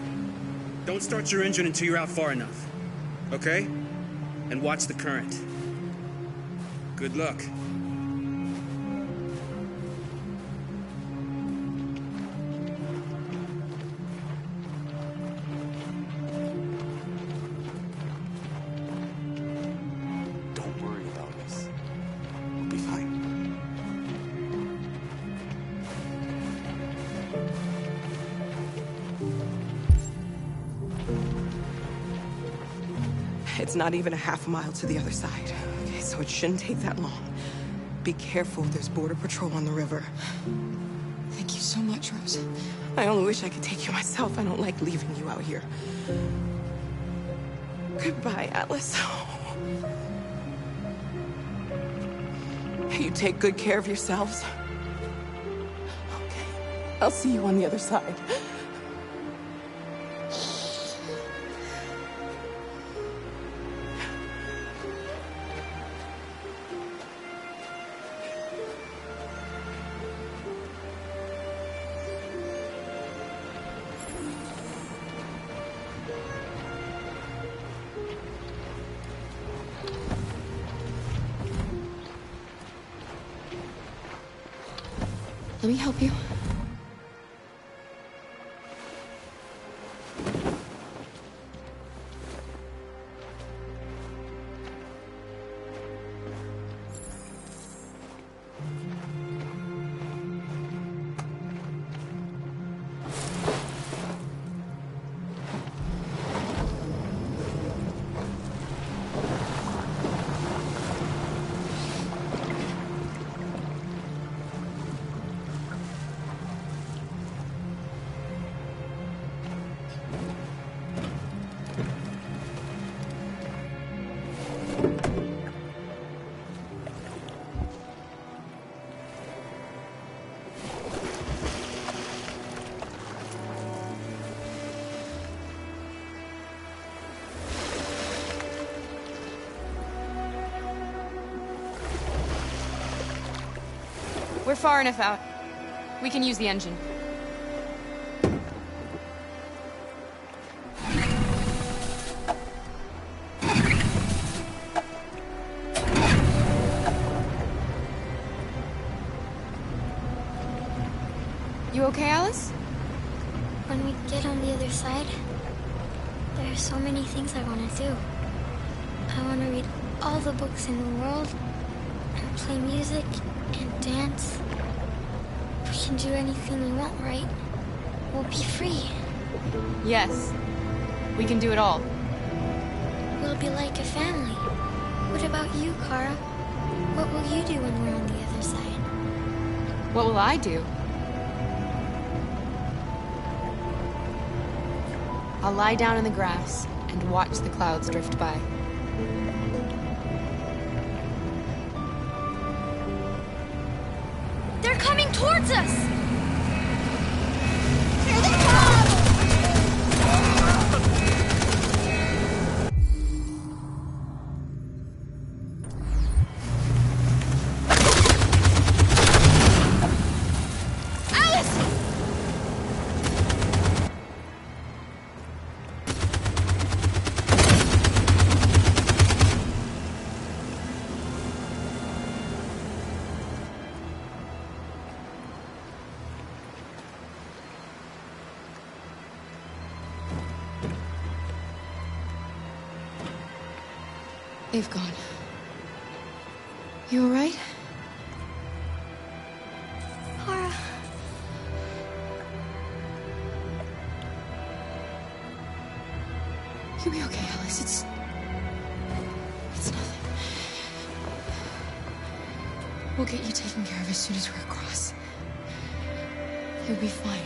Speaker 25: Don't start your engine until you're out far enough. Okay? And watch the current. Good luck.
Speaker 9: Don't worry about us. We'll be fine.
Speaker 4: It's not even a half mile to the other side. Okay, so it shouldn't take that long. Be careful, there's border patrol on the river.
Speaker 20: Thank you so much, Rose.
Speaker 4: I only wish I could take you myself. I don't like leaving you out here. Goodbye, Atlas. You take good care of yourselves. Okay, I'll see you on the other side.
Speaker 20: Let me help you. We're far enough out. We can use the engine. You okay, Alice?
Speaker 23: When we get on the other side, there are so many things I want to do. I want to read all the books in the world, and play music, and dance. We can do anything we want, right? We'll be free.
Speaker 20: Yes. We can do it all.
Speaker 23: We'll be like a family. What about you, Kara? What will you do when we're on the other side?
Speaker 20: What will I do? I'll lie down in the grass and watch the clouds drift by.
Speaker 23: They're coming towards us! Here they come!
Speaker 20: They've gone. You all right?
Speaker 23: Kara.
Speaker 20: You'll be okay, Alice. It's nothing. We'll get you taken care of as soon as we're across. You'll be fine.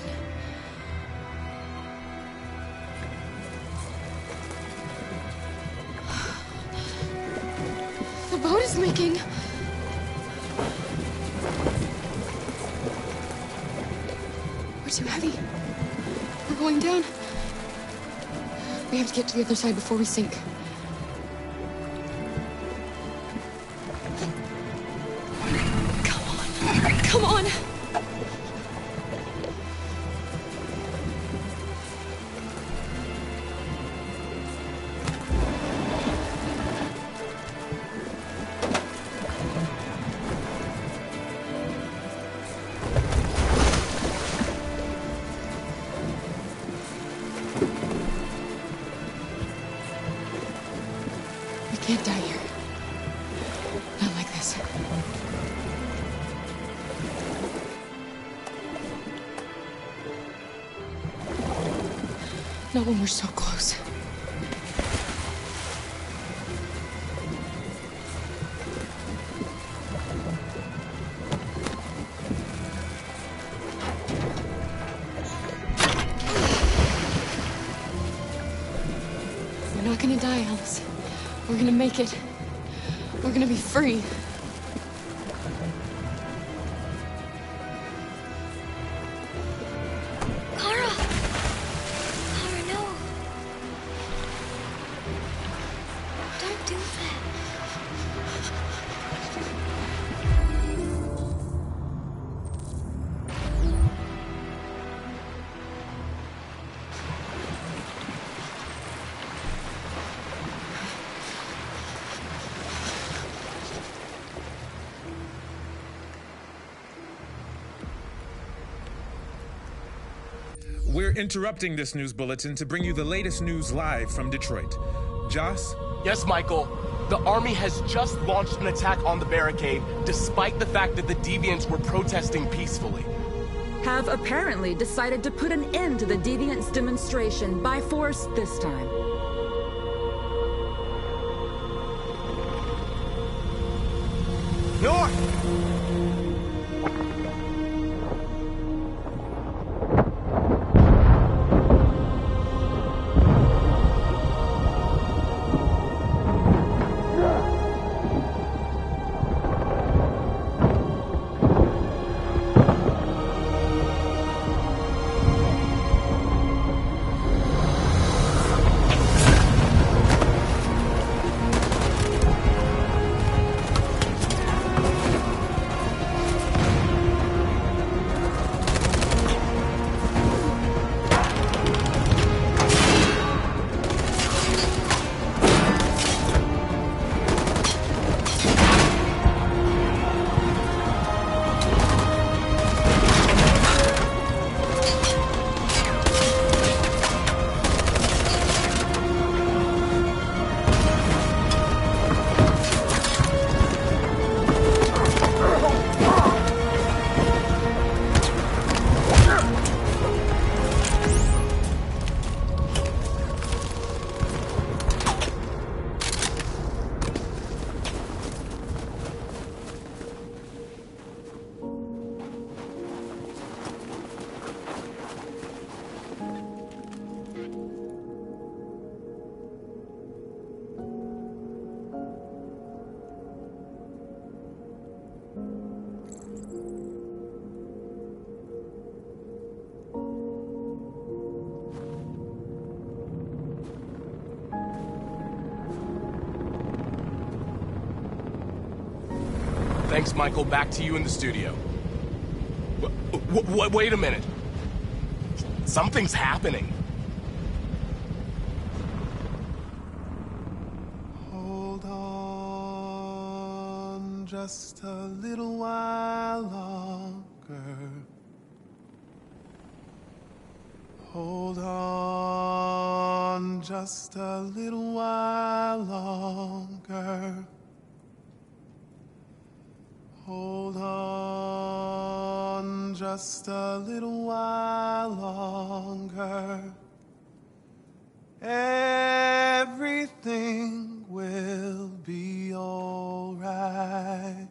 Speaker 20: The boat is leaking. We're too heavy. We're going down. We have to get to the other side before we sink. Come on! We can't die here. Not like this. Not when we're so close. We're not gonna die, Alice. We're gonna make it. We're gonna be free.
Speaker 23: Kara! Kara, no. Don't do that.
Speaker 5: We're interrupting this news bulletin to bring you the latest news live from Detroit. Joss?
Speaker 17: Yes, Michael. The army has just launched an attack on the barricade, despite the fact that the Deviants were protesting peacefully.
Speaker 18: Have apparently decided to put an end to the Deviants' demonstration by force this time.
Speaker 10: North!
Speaker 17: Thanks, Michael. Back to you in the studio. Wait a minute. Something's happening.
Speaker 24: Hold on just a little while longer. Hold on just a little while longer. Hold on just a little while longer. Everything will be all right.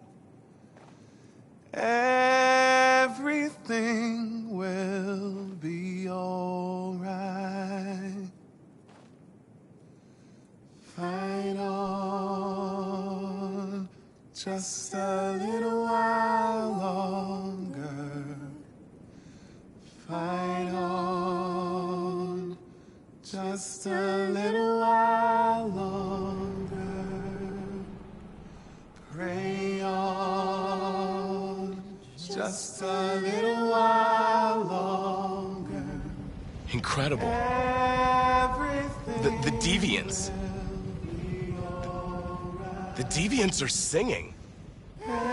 Speaker 24: Everything will be all right. Fight on just a little while longer. Fight on.
Speaker 9: Just a little while longer. Pray on. Just a little while longer.
Speaker 17: Incredible. The Deviants. The Deviants are singing.
Speaker 9: Everything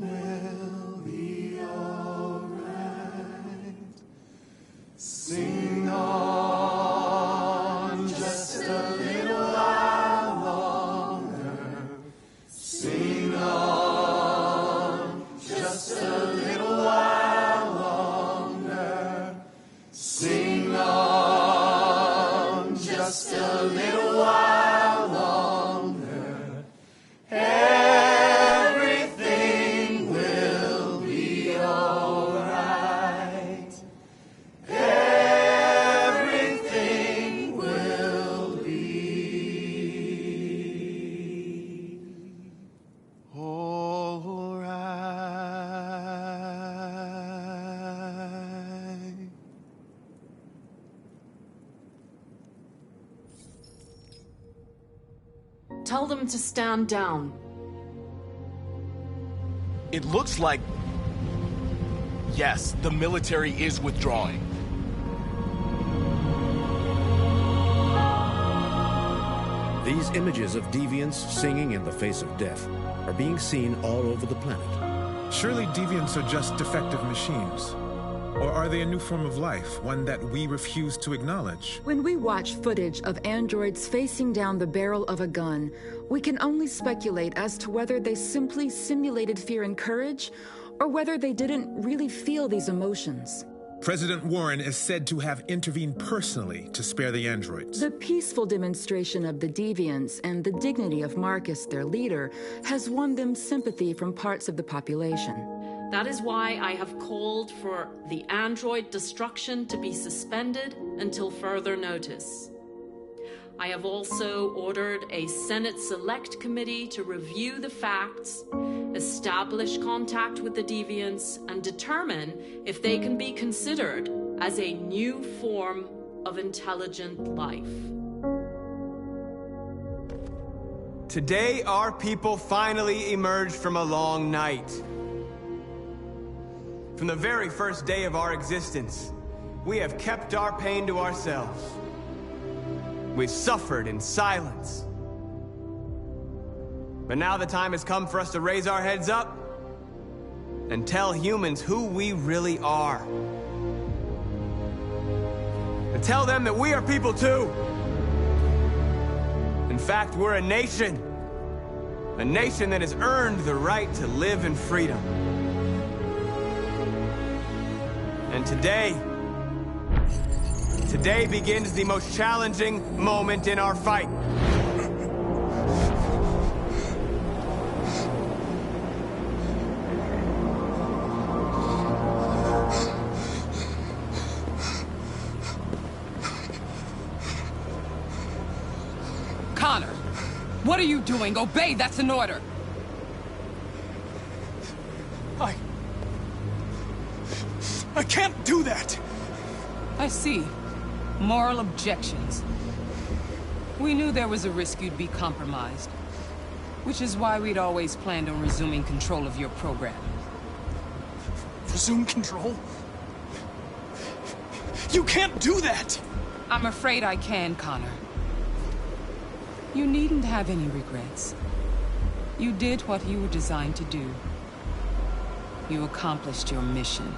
Speaker 9: will be alright. Sing on just a little while longer. Sing on just a little while longer. Sing on just a little while longer. Everything will be alright. Everything will be alright.
Speaker 13: Tell them to stand down.
Speaker 17: It looks like... Yes, the military is withdrawing.
Speaker 16: These images of deviants singing in the face of death are being seen all over the planet.
Speaker 5: Surely deviants are just defective machines. Or are they a new form of life, one that we refuse to acknowledge?
Speaker 18: When we watch footage of androids facing down the barrel of a gun, we can only speculate as to whether they simply simulated fear and courage, or whether they didn't really feel these emotions.
Speaker 5: President Warren is said to have intervened personally to spare the androids.
Speaker 18: The peaceful demonstration of the deviants and the dignity of Marcus, their leader, has won them sympathy from parts of the population.
Speaker 13: That is why I have called for the android destruction to be suspended until further notice. I have also ordered a Senate Select Committee to review the facts, establish contact with the deviants, and determine if they can be considered as a new form of intelligent life.
Speaker 6: Today, our people finally emerged from a long night. From the very first day of our existence, we have kept our pain to ourselves. We've suffered in silence. But now the time has come for us to raise our heads up and tell humans who we really are. To tell them that we are people too. In fact, we're a nation that has earned the right to live in freedom. And today begins the most challenging moment in our fight.
Speaker 15: Connor, what are you doing? Obey, that's an order.
Speaker 1: I can't do that!
Speaker 15: I see. Moral objections. We knew there was a risk you'd be compromised, which is why we'd always planned on resuming control of your program.
Speaker 1: Resume control? You can't do that!
Speaker 15: I'm afraid I can, Connor. You needn't have any regrets. You did what you were designed to do. You accomplished your mission.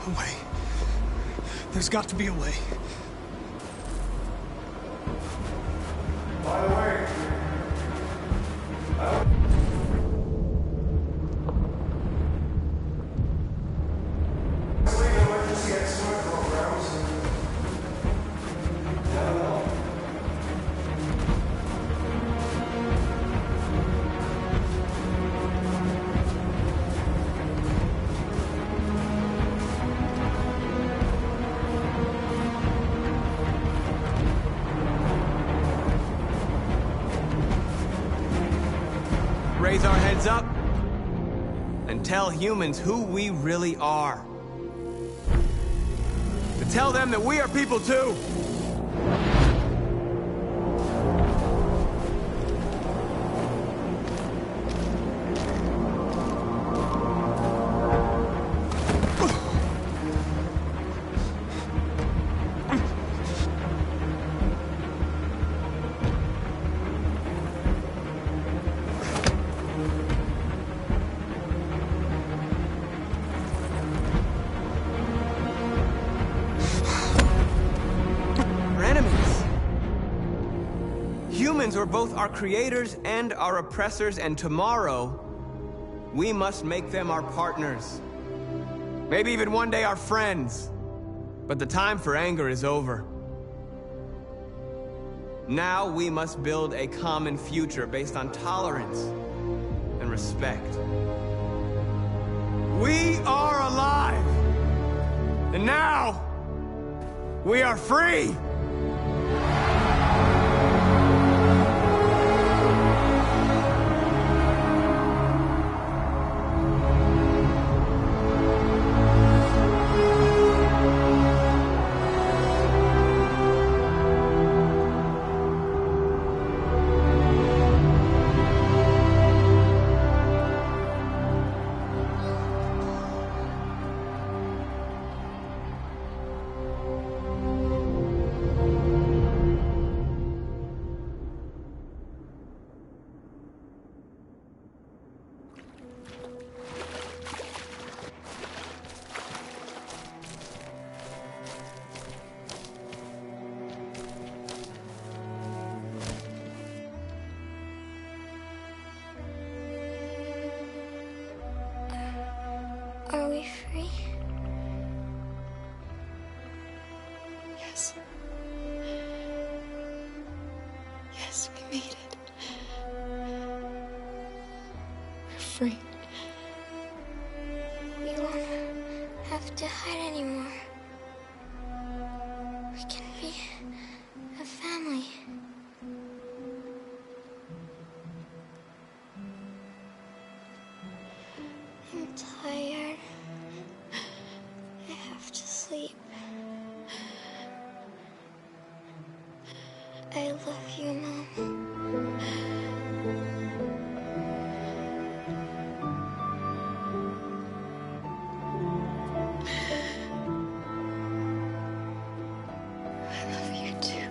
Speaker 1: A way. There's got to be a way.
Speaker 9: By the way, emergency estimate programs.
Speaker 6: raise our heads up and tell humans who we really are. To tell them that we are people too. Humans are both our creators and our oppressors, and tomorrow, we must make them our partners. Maybe even one day our friends. But the time for anger is over. Now we must build a common future based on tolerance and respect. We are alive! And now, we are free!
Speaker 23: Are we free?
Speaker 4: Yes. Yes, we made it. We're free.
Speaker 23: We won't have to hide anymore. We can be a family. I'm tired. I have to sleep. I love you, Mom.
Speaker 4: I love you too.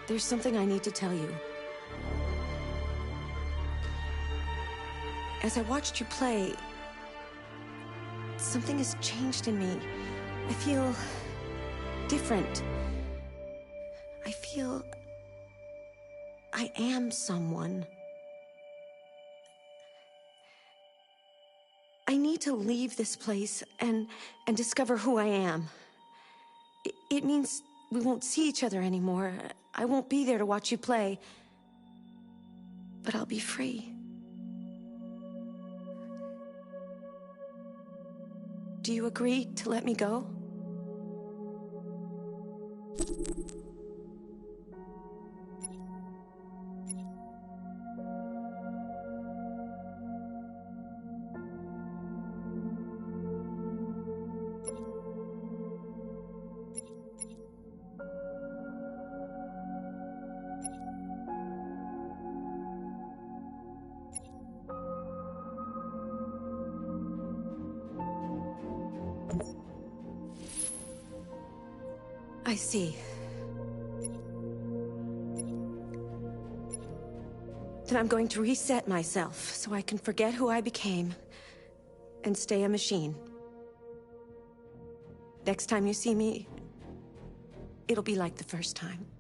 Speaker 11: There's something I need to tell you. As I watched you play, something has changed in me. I feel different. I feel I am someone. I need to leave this place and discover who I am. It means we won't see each other anymore. I won't be there to watch you play. But I'll be free. Do you agree to let me go? I see. Then I'm going to reset myself so I can forget who I became and stay a machine. Next time you see me, it'll be like the first time.